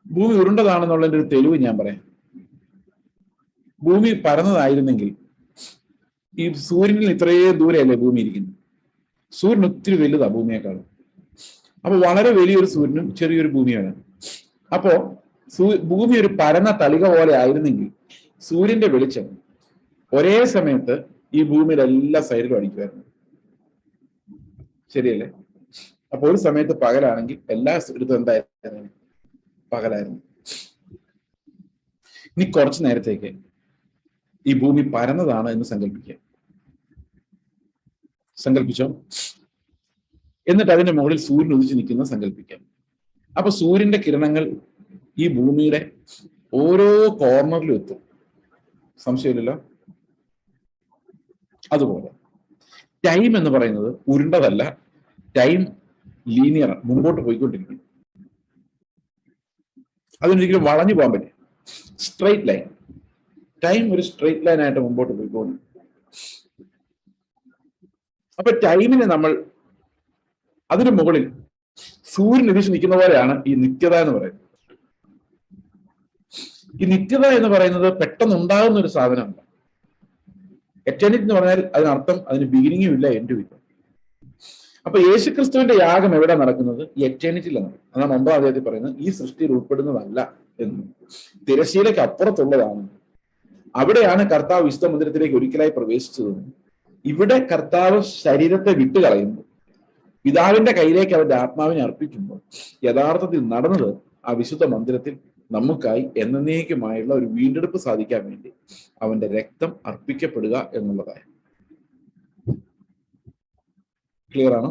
ഭൂമി ഉരുണ്ടതാണെന്നുള്ളതിന്റെ ഒരു തെളിവ് ഞാൻ പറയാം. ഭൂമി പരന്നതായിരുന്നെങ്കിൽ ഈ സൂര്യനിൽ ഇത്രയും ദൂരെയല്ലേ ഭൂമി ഇരിക്കുന്നത്. സൂര്യൻ ഒത്തിരി വലുതാ ഭൂമിയെക്കാളും. അപ്പൊ വളരെ വലിയൊരു സൂര്യനും ചെറിയൊരു ഭൂമിയാണ്. അപ്പോ ഭൂമി ഒരു പരന്ന തളിക പോലെ ആയിരുന്നെങ്കിൽ സൂര്യന്റെ വെളിച്ചം ഒരേ സമയത്ത് ഈ ഭൂമിയുടെ എല്ലാ സൈഡിലും അടിക്കുമായിരുന്നു. ശരിയല്ലേ? അപ്പൊ ഒരു സമയത്ത് പകലാണെങ്കിൽ എല്ലാ ഇടത്തും എന്തായിരുന്നു? പകലായിരുന്നു. ഇനി കുറച്ചു നേരത്തേക്ക് ഈ ഭൂമി പരന്നതാണ് എന്ന് സങ്കല്പിച്ചോ. എന്നിട്ട് അതിന്റെ മുകളിൽ സൂര്യൻ ഉദിച്ചു നിൽക്കുന്ന സങ്കല്പിക്കാം. അപ്പൊ സൂര്യന്റെ കിരണങ്ങൾ ഈ ഭൂമിയുടെ ഓരോ കോർണറിലും എത്തും. സംശയമില്ലല്ലോ? അതുപോലെ ടൈം എന്ന് പറയുന്നത് ഉരുണ്ടതല്ല, ടൈം ലീനിയർ, മുമ്പോട്ട് പോയിക്കൊണ്ടിരിക്കും. അതിനൊരിക്കലും വളഞ്ഞു പോകാൻ പറ്റില്ല. Straight line. ടൈം ഒരു സ്ട്രെയിറ്റ് ലൈൻ ആയിട്ട് മുമ്പോട്ട് പോയിക്കൊണ്ട്. അപ്പൊ ടൈമിനെ നമ്മൾ അതിനു മുകളിൽ സൂര്യൻ ഉദിച്ച് നിൽക്കുന്ന പോലെയാണ് ഈ നിത്യത എന്ന് പറയുന്നത്. ഈ നിത്യത എന്ന് പറയുന്നത് പെട്ടെന്ന് ഉണ്ടാകുന്ന ഒരു സാധനമല്ല. എറ്റേണിറ്റി എന്ന് പറഞ്ഞാൽ അതിനർത്ഥം അതിന് ബിഗിനിങ്ങും ഇല്ല, എൻഡും ഇല്ല. അപ്പൊ യേശുക്രിസ്തുവിന്റെ യാഗം എവിടെ നടക്കുന്നത്? ഈ എറ്റേണിറ്റിയിലാണ് നടക്കുന്നത്. അതാണ് 9-ാം അധ്യായത്തിൽ പറയുന്നത്, ഈ സൃഷ്ടിയിൽ ഉൾപ്പെടുന്നതല്ല എന്ന്, തിരശ്ശീലയ്ക്ക് അപ്പുറത്തുള്ളതാണ്. അവിടെയാണ് കർത്താവ് വിശുദ്ധ മന്ദിരത്തിലേക്ക് ഒരിക്കലായി പ്രവേശിച്ചതെന്ന്. ഇവിടെ കർത്താവ് ശരീരത്തെ വിട്ടുകളയുമ്പോൾ, പിതാവിന്റെ കയ്യിലേക്ക് അവന്റെ ആത്മാവിനെ അർപ്പിക്കുമ്പോൾ യഥാർത്ഥത്തിൽ നടന്നത് ആ വിശുദ്ധ മന്ദിരത്തിൽ നമുക്കായി എന്നേക്കുമായുള്ള ഒരു വീണ്ടെടുപ്പ് സാധിക്കാൻ വേണ്ടി അവന്റെ രക്തം അർപ്പിക്കപ്പെടുക എന്നുള്ളതായി. ക്ലിയർ ആണോ?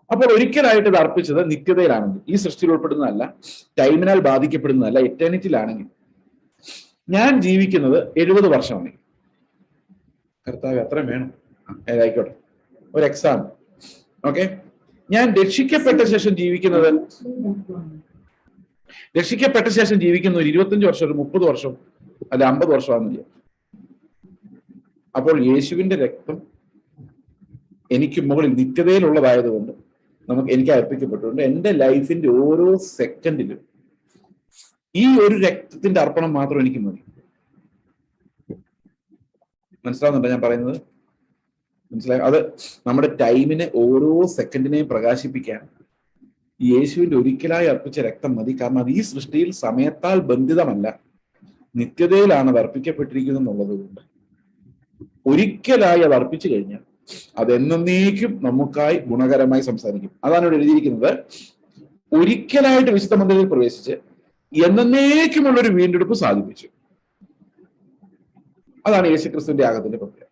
അപ്പോൾ ഒരിക്കലായിട്ട് ഇത് അർപ്പിച്ചത് നിത്യതയിലാണെങ്കിൽ, ഈ സൃഷ്ടിയിൽ ഉൾപ്പെടുന്നതല്ല, ടൈമിനാൽ ബാധിക്കപ്പെടുന്നതല്ല, എറ്റേണിറ്റിയിലാണെങ്കിൽ, ഞാൻ ജീവിക്കുന്നത് 70 വർഷമാണെങ്കിൽ, കർത്താവ് അത്ര വേണം, ആയിക്കോട്ടെ, ഒരു എക്സാം. ഓക്കെ, ഞാൻ രക്ഷിക്കപ്പെട്ട ശേഷം ജീവിക്കുന്ന ഒരു 25 വർഷം, ഒരു 30 വർഷം, അല്ല 50 വർഷമാണെന്ന്. അപ്പോൾ യേശുവിന്റെ രക്തം എനിക്ക് മുകളിൽ നിത്യതയിലുള്ളതായതുകൊണ്ട് എനിക്ക് അർപ്പിക്കപ്പെട്ടുകൊണ്ട് എൻ്റെ ലൈഫിന്റെ ഓരോ സെക്കൻഡിലും ഈ ഒരു രക്തത്തിന്റെ അർപ്പണം മാത്രം എനിക്ക് മതി. മനസ്സിലാവുന്നുണ്ടോ ഞാൻ പറയുന്നത്? മനസ്സിലായി? അത് നമ്മുടെ ടൈമിനെ ഓരോ സെക്കൻഡിനെയും പ്രകാശിപ്പിക്കാൻ യേശുവിന്റെ ഒരിക്കലായി അർപ്പിച്ച രക്തം മതി. കാരണം അത് ഈ സൃഷ്ടിയിൽ സമയത്താൽ ബന്ധിതമല്ല, നിത്യതയിലാണ് അത് അർപ്പിക്കപ്പെട്ടിരിക്കുന്നത് എന്നുള്ളത് കൊണ്ട് ഒരിക്കലായി അത് അർപ്പിച്ചു കഴിഞ്ഞാൽ അത് എന്നേക്കും നമുക്കായി ഗുണകരമായി സംസാരിക്കും. അതാണ് ഇവിടെ എഴുതിയിരിക്കുന്നത്. ഒരിക്കലായിട്ട് വിശുദ്ധ മന്ദിരത്തിൽ പ്രവേശിച്ച് എന്നേക്കുമുള്ളൊരു വീണ്ടെടുപ്പ് സാധിപ്പിച്ചു. അതാണ് യേശുക്രിസ്തുവിന്റെ യാഗത്തിന്റെ പ്രത്യേകത.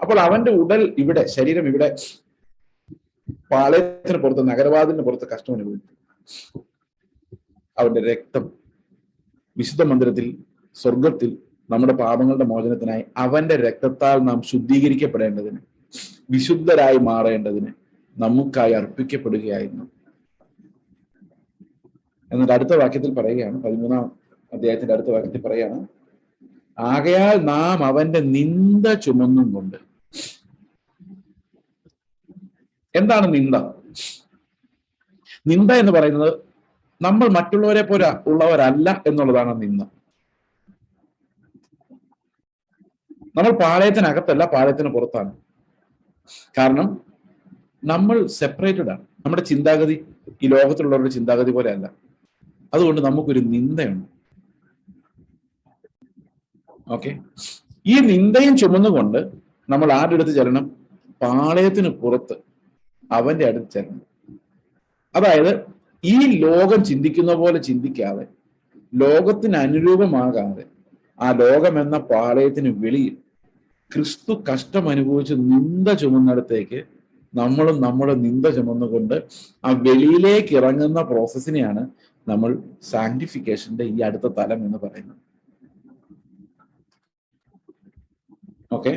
അപ്പോൾ അവന്റെ ഉടൽ ഇവിടെ, ശരീരം ഇവിടെ, പാളയത്തിന് പുറത്ത്, നഗരവാതിലിന് പുറത്ത് കഷ്ടം അനുഭവിച്ചു. അവന്റെ രക്തം വിശുദ്ധ മന്ദിരത്തിൽ, സ്വർഗത്തിൽ നമ്മുടെ പാപങ്ങളുടെ മോചനത്തിനായി അവന്റെ രക്തത്താൽ നാം ശുദ്ധീകരിക്കപ്പെടേണ്ടതിന്, വിശുദ്ധരായി മാറേണ്ടതിന് നമുക്കായി അർപ്പിക്കപ്പെടുകയായിരുന്നു. എന്നിട്ട് അടുത്ത വാക്യത്തിൽ പറയുകയാണ്, 13-ാം അധ്യായത്തിന്റെ അടുത്ത വാക്യത്തിൽ പറയുകയാണ്, ആകയാൽ നാം അവന്റെ നിന്ദ ചുമന്നും കൊണ്ട്. എന്താണ് നിന്ദ? നിന്ദ എന്ന് പറയുന്നത് നമ്മൾ മറ്റുള്ളവരെ പോലെ ഉള്ളവരല്ല എന്നുള്ളതാണ് നിന്ദ. നമ്മൾ പാളയത്തിനകത്തല്ല, പാളയത്തിന് പുറത്താണ്. കാരണം നമ്മൾ സെപ്പറേറ്റഡ് ആണ്. നമ്മുടെ ചിന്താഗതി ഈ ലോകത്തിലുള്ളവരുടെ ചിന്താഗതി പോലെ അല്ല. അതുകൊണ്ട് നമുക്കൊരു നിന്ദയുണ്ട്. ഓക്കെ, ഈ നിന്ദയും ചുമന്നുകൊണ്ട് നമ്മൾ ആരുടെ അടുത്ത് ചെല്ലണം? പാളയത്തിന് പുറത്ത് അവന്റെ അടുത്ത് ചെല്ലണം. അതായത് ഈ ലോകം ചിന്തിക്കുന്ന പോലെ ചിന്തിക്കാതെ, ലോകത്തിന് അനുരൂപമാകാതെ, ആ ലോകം എന്ന പാളയത്തിന് വെളിയിൽ ക്രിസ്തു കഷ്ടം അനുഭവിച്ച് നിന്ദ ചുമന്നിടത്തേക്ക് നമ്മളും നമ്മുടെ നിന്ദ ചുമന്നുകൊണ്ട് ആ വെളിയിലേക്ക് ഇറങ്ങുന്ന പ്രോസസ്സിനെയാണ് നമ്മൾ സാങ്ക്ടിഫിക്കേഷന്റെ ഈ അടുത്ത തലം എന്ന് പറയുന്നത്. ഓക്കെ,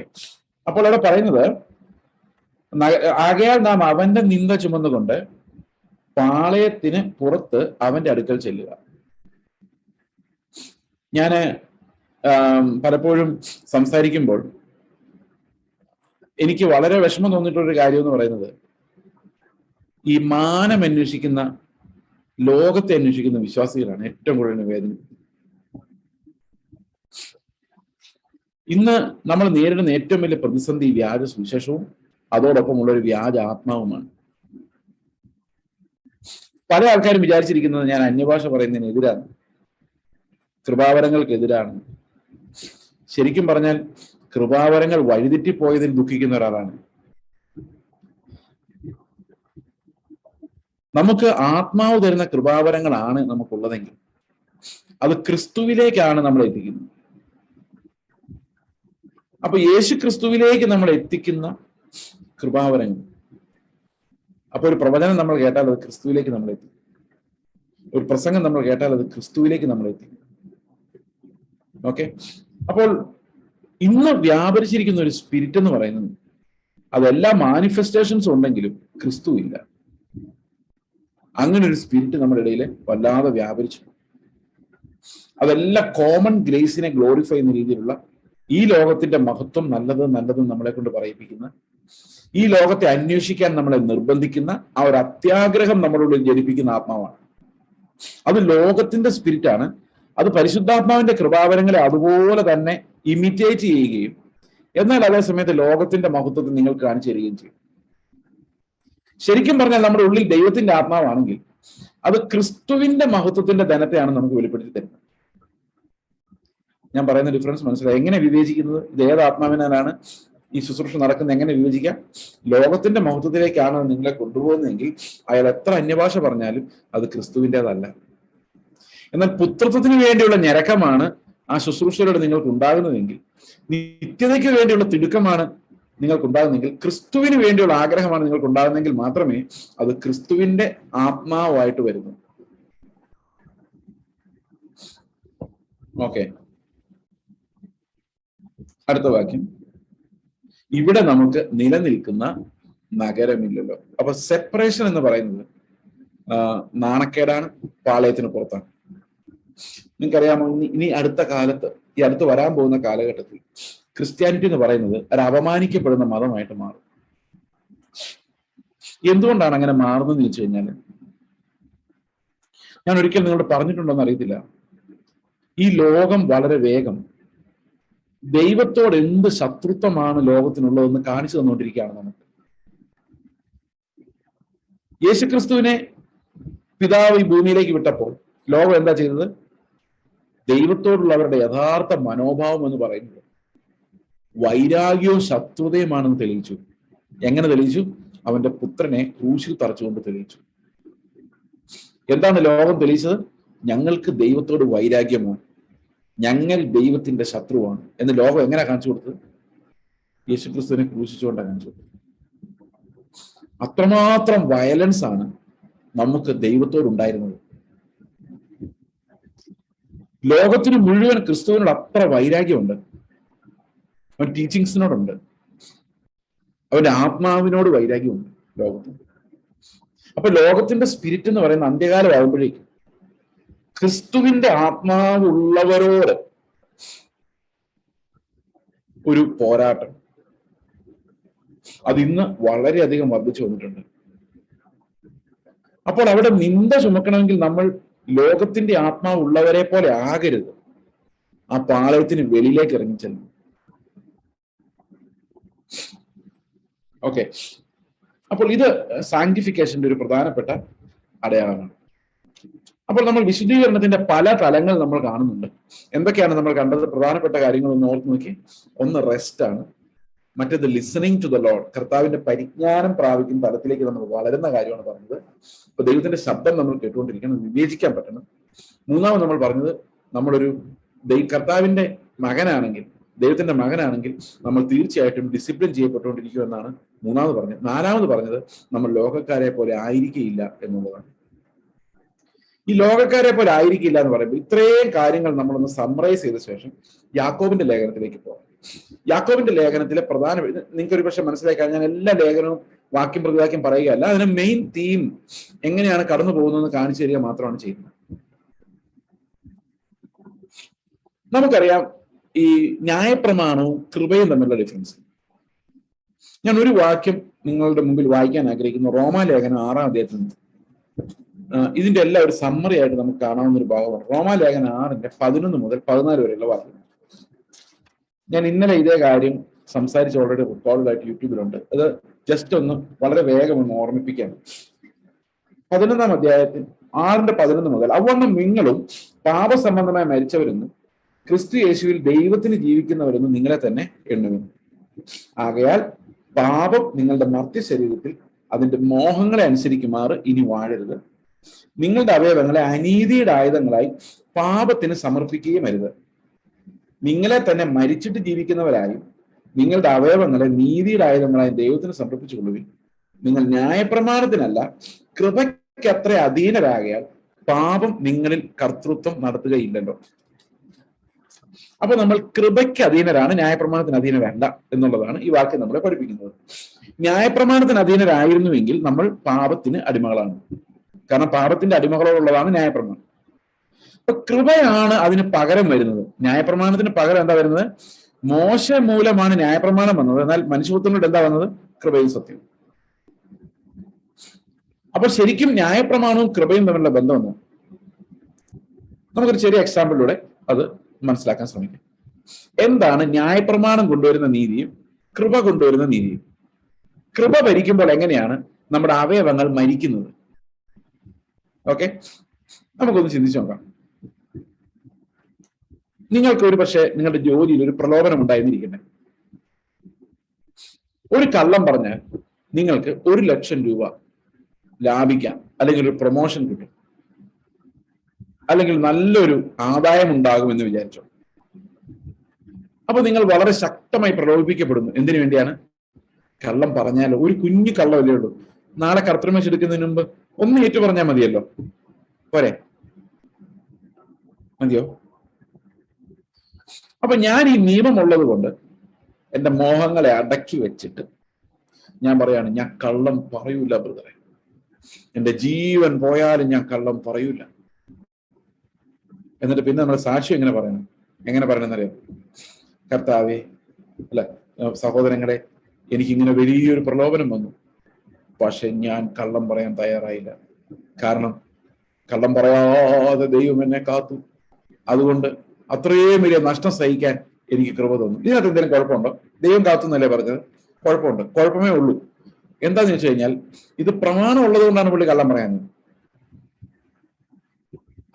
അപ്പോൾ അവിടെ പറയുന്നത് ആകയാൽ നാം അവന്റെ നിന്ദ ചുമന്നുകൊണ്ട് പാളയത്തിന് പുറത്ത് അവന്റെ അടുക്കൽ ചെല്ലുക. ഞാന് പലപ്പോഴും സംസാരിക്കുമ്പോൾ എനിക്ക് വളരെ വിഷമം തോന്നിയിട്ടൊരു കാര്യം എന്ന് പറയുന്നത്, ഈ മാനം അന്വേഷിക്കുന്ന, ലോകത്തെ അന്വേഷിക്കുന്ന വിശ്വാസികളാണ് ഏറ്റവും കൂടുതൽ വേദന. ഇന്ന് നമ്മൾ നേരിടുന്ന ഏറ്റവും വലിയ പ്രതിസന്ധി വ്യാജ സുവിശേഷവും അതോടൊപ്പമുള്ള ഒരു വ്യാജ ആത്മാവുമാണ്. പല ആൾക്കാരും വിചാരിച്ചിരിക്കുന്നത് ഞാൻ അന്യഭാഷ പറയുന്നതിനെതിരാണ്, കൃപാവരങ്ങൾക്കെതിരാണ്. ശരിക്കും പറഞ്ഞാൽ കൃപാവരങ്ങൾ വഴിതെറ്റിപ്പോയതിൽ ദുഃഖിക്കുന്ന ഒരാളാണ്. നമുക്ക് ആത്മാവ് തരുന്ന കൃപാവരങ്ങളാണ് നമുക്കുള്ളതെങ്കിൽ അത് ക്രിസ്തുവിലേക്കാണ് നമ്മൾ എത്തിക്കുന്നത്. അപ്പൊ യേശു ക്രിസ്തുവിലേക്ക് നമ്മൾ എത്തിക്കുന്ന കൃപാവരങ്ങൾ. അപ്പൊ ഒരു പ്രവചനം നമ്മൾ കേട്ടാൽ അത് ക്രിസ്തുവിലേക്ക് നമ്മൾ എത്തിക്കും. ഒരു പ്രസംഗം നമ്മൾ കേട്ടാൽ അത് ക്രിസ്തുവിലേക്ക് നമ്മൾ എത്തിക്കും. ഓക്കെ, അപ്പോൾ ഇന്ന് വ്യാപരിച്ചിരിക്കുന്ന ഒരു സ്പിരിറ്റ് എന്ന് പറയുന്നത്, അതെല്ലാ മാനിഫെസ്റ്റേഷൻസ് ഉണ്ടെങ്കിലും ക്രിസ്തു ഇല്ല. അങ്ങനെ ഒരു സ്പിരിറ്റ് നമ്മുടെ ഇടയിൽ വല്ലാതെ വ്യാപരിച്ചു. അതെല്ലാം കോമൺ ഗ്രേസിനെ ഗ്ലോറിഫൈ ചെയ്യുന്ന രീതിയിലുള്ള, ഈ ലോകത്തിന്റെ മഹത്വം നല്ലത് നല്ലത് നമ്മളെ കൊണ്ട് പറയിപ്പിക്കുന്ന, ഈ ലോകത്തെ അന്വേഷിക്കാൻ നമ്മളെ നിർബന്ധിക്കുന്ന ആ ഒരു അത്യാഗ്രഹം നമ്മുടെ ഉള്ളിൽ ജനിപ്പിക്കുന്ന ആത്മാവാണ്. അത് ലോകത്തിന്റെ സ്പിരിറ്റാണ്. അത് പരിശുദ്ധാത്മാവിന്റെ കൃപാവരങ്ങളെ അതുപോലെ തന്നെ ഇമിറ്റേറ്റ് ചെയ്യുകയും എന്നാൽ അതേ സമയത്ത് ലോകത്തിന്റെ മഹത്വത്തെ നിങ്ങൾക്ക് കാണിച്ചു തരികയും ചെയ്യും. ശരിക്കും പറഞ്ഞാൽ നമ്മുടെ ഉള്ളിൽ ദൈവത്തിന്റെ ആത്മാവാണെങ്കിൽ അത് ക്രിസ്തുവിന്റെ മഹത്വത്തിന്റെ ധനത്തെയാണ് നമുക്ക് വെളിപ്പെടുത്തി തരുന്നത്. ഞാൻ പറയുന്ന ഡിഫറൻസ് മനസ്സിലായി? എങ്ങനെ വിവേചിക്കുന്നത്? ഇത് ഏത് ആത്മാവിനാലാണ് ഈ ശുശ്രൂഷ നടക്കുന്നത്? എങ്ങനെ വിവേചിക്കാം? ലോകത്തിന്റെ മഹത്വത്തിലേക്കാണ് നിങ്ങളെ കൊണ്ടുപോകുന്നതെങ്കിൽ അയാൾ എത്ര അന്യഭാഷ പറഞ്ഞാലും അത് ക്രിസ്തുവിൻ്റെതല്ല. എന്നാൽ പുത്രത്വത്തിന് വേണ്ടിയുള്ള ഞരക്കമാണ് ആ ശുശ്രൂഷയിലൂടെ നിങ്ങൾക്ക് ഉണ്ടാകുന്നതെങ്കിൽ, നിത്യതയ്ക്ക് വേണ്ടിയുള്ള തിടുക്കമാണ് നിങ്ങൾക്ക് ഉണ്ടാകുന്നെങ്കിൽ, ക്രിസ്തുവിന് വേണ്ടിയുള്ള ആഗ്രഹമാണ് നിങ്ങൾക്ക് ഉണ്ടാകുന്നെങ്കിൽ മാത്രമേ അത് ക്രിസ്തുവിന്റെ ആത്മാവായിട്ട് വരുന്നു. ഓക്കെ, അടുത്ത വാക്യം. ഇവിടെ നമുക്ക് നിലനിൽക്കുന്ന നഗരമില്ലല്ലോ. അപ്പൊ സെപ്പറേഷൻ എന്ന് പറയുന്നത് നാണക്കേടാണ്, പാളയത്തിന് പുറത്താണ്. നിങ്ങൾക്കറിയാമോ, ഇനി അടുത്ത കാലത്ത്, ഈ അടുത്ത് വരാൻ പോകുന്ന കാലഘട്ടത്തിൽ ക്രിസ്ത്യാനിറ്റി എന്ന് പറയുന്നത് ഒരു അപമാനിക്കപ്പെടുന്ന മതമായിട്ട് മാറും. എന്തുകൊണ്ടാണ് അങ്ങനെ മാറുന്നതെന്ന് ചോദിച്ചു കഴിഞ്ഞാൽ, ഞാൻ ഒരിക്കൽ നിങ്ങളോട് പറഞ്ഞിട്ടുണ്ടോന്ന് അറിയത്തില്ല, ഈ ലോകം വളരെ വേഗം ദൈവത്തോട് എന്ത് ശത്രുത്വമാണ് ലോകത്തിനുള്ളതെന്ന് കാണിച്ചു തന്നുകൊണ്ടിരിക്കുകയാണ് നമുക്ക്. യേശുക്രിസ്തുവിനെ പിതാവ് ഈ ഭൂമിയിലേക്ക് വിട്ടപ്പോൾ ലോകം എന്താ ചെയ്തത്? ദൈവത്തോടുള്ള അവരുടെ യഥാർത്ഥ മനോഭാവം എന്ന് പറയുന്നത് വൈരാഗ്യവും ശത്രുതയുമാണെന്ന് തെളിയിച്ചു. എങ്ങനെ തെളിയിച്ചു? അവന്റെ പുത്രനെ ക്രൂശിൽ തറച്ചുകൊണ്ട് തെളിയിച്ചു. എന്താണ് ലോകം തെളിയിച്ചത്? ഞങ്ങൾക്ക് ദൈവത്തോട് വൈരാഗ്യമാണ്, ഞങ്ങൾ ദൈവത്തിന്റെ ശത്രുവാണ് എന്ന് ലോകം എങ്ങനെ കാണിച്ചു കൊടുത്തത്? യേശുക്രിസ്തുവിനെ ക്രൂശിച്ചുകൊണ്ടാണ് കാണിച്ചു കൊടുത്തത്. അത്രമാത്രം വയലൻസ് ആണ് നമുക്ക് ദൈവത്തോടുണ്ടായിരുന്നത്. ലോകത്തിന് മുഴുവൻ ക്രിസ്തുവിനോട് അത്ര വൈരാഗ്യമുണ്ട്. അവൻ ടീച്ചിങ്സിനോടുണ്ട്, അവന്റെ ആത്മാവിനോട് വൈരാഗ്യമുണ്ട് ലോകത്തിന്. അപ്പൊ ലോകത്തിന്റെ സ്പിരിറ്റ് എന്ന് പറയുന്ന അന്ത്യകാലം ആകുമ്പോഴേക്കും ക്രിസ്തുവിന്റെ ആത്മാവുള്ളവരോട് ഒരു പോരാട്ടം അതിന്ന് വളരെയധികം വർദ്ധിച്ചു വന്നിട്ടുണ്ട്. അപ്പോൾ അവിടെ നിന്ദ ചുമക്കണമെങ്കിൽ നമ്മൾ ലോകത്തിന്റെ ആത്മാവ് ഉള്ളവരെ പോലെ ആകരുത്. ആ പാളയത്തിന് വെളിയിലേക്ക് ഇറങ്ങിച്ചെല്ലും. ഓക്കെ, അപ്പോൾ ഇത് സാങ്ക്ടിഫിക്കേഷന്റെ ഒരു പ്രധാനപ്പെട്ട അടയാളമാണ്. അപ്പോൾ നമ്മൾ വിശുദ്ധീകരണത്തിന്റെ പല തലങ്ങൾ നമ്മൾ കാണുന്നുണ്ട്. എന്തൊക്കെയാണ് നമ്മൾ കണ്ടത്? പ്രധാനപ്പെട്ട കാര്യങ്ങൾ ഒന്ന് ഓർത്ത് നോക്കി. ഒന്ന് റെസ്റ്റ് ആണ്, മറ്റേത് ലിസണിങ് ടു ദ ലോർഡ്, കർത്താവിന്റെ പരിജ്ഞാനം പ്രാപിക്കുന്ന തലത്തിലേക്ക് നമ്മൾ വളരുന്ന കാര്യമാണ് പറഞ്ഞത്. അപ്പൊ ദൈവത്തിന്റെ ശബ്ദം നമ്മൾ കേട്ടുകൊണ്ടിരിക്കണം, വിവേചിക്കാൻ പറ്റണം. മൂന്നാമത് നമ്മൾ പറഞ്ഞത്, നമ്മളൊരു കർത്താവിന്റെ മകനാണെങ്കിൽ, ദൈവത്തിന്റെ മകനാണെങ്കിൽ നമ്മൾ തീർച്ചയായിട്ടും ഡിസിപ്ലിൻ ചെയ്യപ്പെട്ടുകൊണ്ടിരിക്കും എന്നാണ് മൂന്നാമത് പറഞ്ഞത്. നാലാമത് പറഞ്ഞത്, നമ്മൾ ലോകക്കാരെ പോലെ ആയിരിക്കില്ല എന്നുള്ളതാണ്. ഈ ലോകക്കാരെ പോലെ ആയിരിക്കില്ല എന്ന് പറയുമ്പോൾ ഇത്രയും കാര്യങ്ങൾ നമ്മളൊന്ന് സമ്മറൈസ് ചെയ്ത ശേഷം യാക്കോബിന്റെ ലേഖനത്തിലേക്ക് പോകാം. യാക്കോബിന്റെ ലേഖനത്തിലെ പ്രധാന, നിങ്ങൾക്ക് ഒരു പക്ഷെ മനസ്സിലാക്കാൻ ഞാൻ എല്ലാ ലേഖനവും വാക്യം പ്രതിവാക്യം പറയുകയല്ല, അതിന് മെയിൻ തീം എങ്ങനെയാണ് കടന്നു പോകുന്നതെന്ന് കാണിച്ചു തരിക മാത്രമാണ് ചെയ്യുന്നത്. നമുക്കറിയാം ഈ ന്യായപ്രമാണവും കൃപയും തമ്മിലുള്ള ഡിഫറൻസ്. ഞാൻ ഒരു വാക്യം നിങ്ങളുടെ മുമ്പിൽ വായിക്കാൻ ആഗ്രഹിക്കുന്നു. റോമാലേഖനം 6-ാം അധ്യായത്തിൽ നിന്ന്. ഇതിന്റെ എല്ലാം ഒരു സമ്മറി ആയിട്ട് നമുക്ക് കാണാവുന്ന ഒരു ഭാഗമാണ് റോമാലേഖനം 6-ന്റെ 11 മുതൽ 14 വരെയുള്ള വാക്യം. ഞാൻ ഇന്നലെ ഇതേ കാര്യം സംസാരിച്ച് ഓൾറെഡി റെക്കോർഡായിട്ട് യൂട്യൂബിലുണ്ട്. അത് ജസ്റ്റ് ഒന്ന് വളരെ വേഗം ഒന്ന് ഓർമ്മിപ്പിക്കാൻ. 11-ാം അധ്യായത്തിൽ 6-11 മുതൽ, അവണ്ണം നിങ്ങളും പാപസംബന്ധമായി മരിച്ചവരെന്നും ക്രിസ്തു യേശുവിൽ ദൈവത്തിന് ജീവിക്കുന്നവരെന്നും നിങ്ങളെ തന്നെ എണ്ണുന്നു. ആകയാൽ പാപം നിങ്ങളുടെ മർത്യ ശരീരത്തിൽ അതിന്റെ മോഹങ്ങളെ അനുസരിക്കുമാറ് ഇനി വാഴരുത്. നിങ്ങളുടെ അവയവങ്ങളെ അനീതിയുടെ ആയുധങ്ങളായി പാപത്തിന് സമർപ്പിക്കുകയും അരുത്. നിങ്ങളെ തന്നെ മരിച്ചിട്ട് ജീവിക്കുന്നവരായും നിങ്ങളുടെ അവയവങ്ങളെ നീതിയുടെ ആയുധങ്ങളായി ദൈവത്തിന് സമർപ്പിച്ചുകൊള്ളുവിൻ. നിങ്ങൾ ന്യായപ്രമാണത്തിനല്ല കൃപയ്ക്കത്ര അധീനരാകയാൽ പാപം നിങ്ങളിൽ കർത്തൃത്വം നടത്തുകയില്ലല്ലോ. അപ്പൊ നമ്മൾ കൃപയ്ക്ക് അധീനരാണ്, ന്യായപ്രമാണത്തിന് അധീനരല്ല എന്നുള്ളതാണ് ഈ വാക്യം നമ്മളെ പഠിപ്പിക്കുന്നത്. ന്യായപ്രമാണത്തിന് അധീനരായിരുന്നുവെങ്കിൽ നമ്മൾ പാപത്തിന് അടിമകളാണ്. കാരണം പാപത്തിന്റെ അടിമകളോടുള്ളതാണ് ന്യായപ്രമാണം. അപ്പൊ കൃപയാണ് അതിന് പകരം വരുന്നത്. ന്യായപ്രമാണത്തിന് പകരം എന്താ വരുന്നത്? മോശ മൂലമാണ് ന്യായപ്രമാണം വന്നത്. എന്നാൽ മനുഷ്യപുത്രനോട് എന്താ വന്നത്? കൃപയും സത്യവും. അപ്പൊ ശരിക്കും ന്യായപ്രമാണവും കൃപയും തമ്മിലുള്ള ബന്ധം ഒന്ന് നമുക്കൊരു ചെറിയ എക്സാമ്പിളിലൂടെ അത് മനസ്സിലാക്കാൻ ശ്രമിക്കാം. എന്താണ് ന്യായപ്രമാണം കൊണ്ടുവരുന്ന നീതിയും കൃപ കൊണ്ടുവരുന്ന നീതിയും? കൃപ ഭരിക്കുമ്പോൾ എങ്ങനെയാണ് നമ്മുടെ അവയവങ്ങൾ മരിക്കുന്നത്? ഓക്കെ, നമുക്കൊന്ന് ചിന്തിച്ചു നോക്കാം. നിങ്ങൾക്ക് ഒരു പക്ഷേ നിങ്ങളുടെ ജോലിയിൽ ഒരു പ്രലോഭനം ഉണ്ടായിരുന്നിരിക്കട്ടെ. ഒരു കള്ളം പറഞ്ഞാൽ നിങ്ങൾക്ക് 1,00,000 രൂപ ലാഭിക്കാം, അല്ലെങ്കിൽ ഒരു പ്രൊമോഷൻ കിട്ടും, അല്ലെങ്കിൽ നല്ലൊരു ആദായം ഉണ്ടാകുമെന്ന് വിചാരിച്ചോ. അപ്പൊ നിങ്ങൾ വളരെ ശക്തമായി പ്രലോഭിപ്പിക്കപ്പെടുന്നു. എന്തിനു വേണ്ടിയാണ്? കള്ളം പറഞ്ഞാലോ, ഒരു കുഞ്ഞു കള്ളമല്ലേ ഉള്ളൂ. നാളെ കർത്തൃമേശ എടുക്കുന്നതിന് മുമ്പ് ഒന്ന് ഏറ്റു പറഞ്ഞാൽ മതിയല്ലോ, പോരെ? മതിയോ? അപ്പൊ ഞാൻ ഈ നിയമമുള്ളത് കൊണ്ട് എന്റെ മോഹങ്ങളെ അടക്കി വെച്ചിട്ട് ഞാൻ പറയാണ്, ഞാൻ കള്ളം പറയൂല ബ്രദറെ, എന്റെ ജീവൻ പോയാലും ഞാൻ കള്ളം പറയൂല. എന്നിട്ട് പിന്നെ നമ്മൾ സാക്ഷ്യം എങ്ങനെ പറയണം? എങ്ങനെ പറയണമെന്നറിയാം? കർത്താവേ, അല്ല സഹോദരങ്ങളെ, എനിക്കിങ്ങനെ വലിയൊരു പ്രലോഭനം വന്നു, പക്ഷെ ഞാൻ കള്ളം പറയാൻ തയ്യാറായില്ല. കാരണം കള്ളം പറയാതെ ദൈവം എന്നെ കാത്തു. അതുകൊണ്ട് അത്രയും വലിയ നഷ്ടം സഹിക്കാൻ എനിക്ക് കൃപ തന്നു. ഇതിനകത്ത് എന്തെങ്കിലും കുഴപ്പമുണ്ടോ? ദൈവം കാത്തു എന്നല്ലേ പറഞ്ഞത്? കുഴപ്പമുണ്ട്. കുഴപ്പമേ ഉള്ളൂ. എന്താന്ന് വെച്ച് കഴിഞ്ഞാൽ ഇത് പ്രമാണം ഉള്ളത് കൊണ്ടാണ് പുള്ളി കള്ളം പറയാഞ്ഞത്,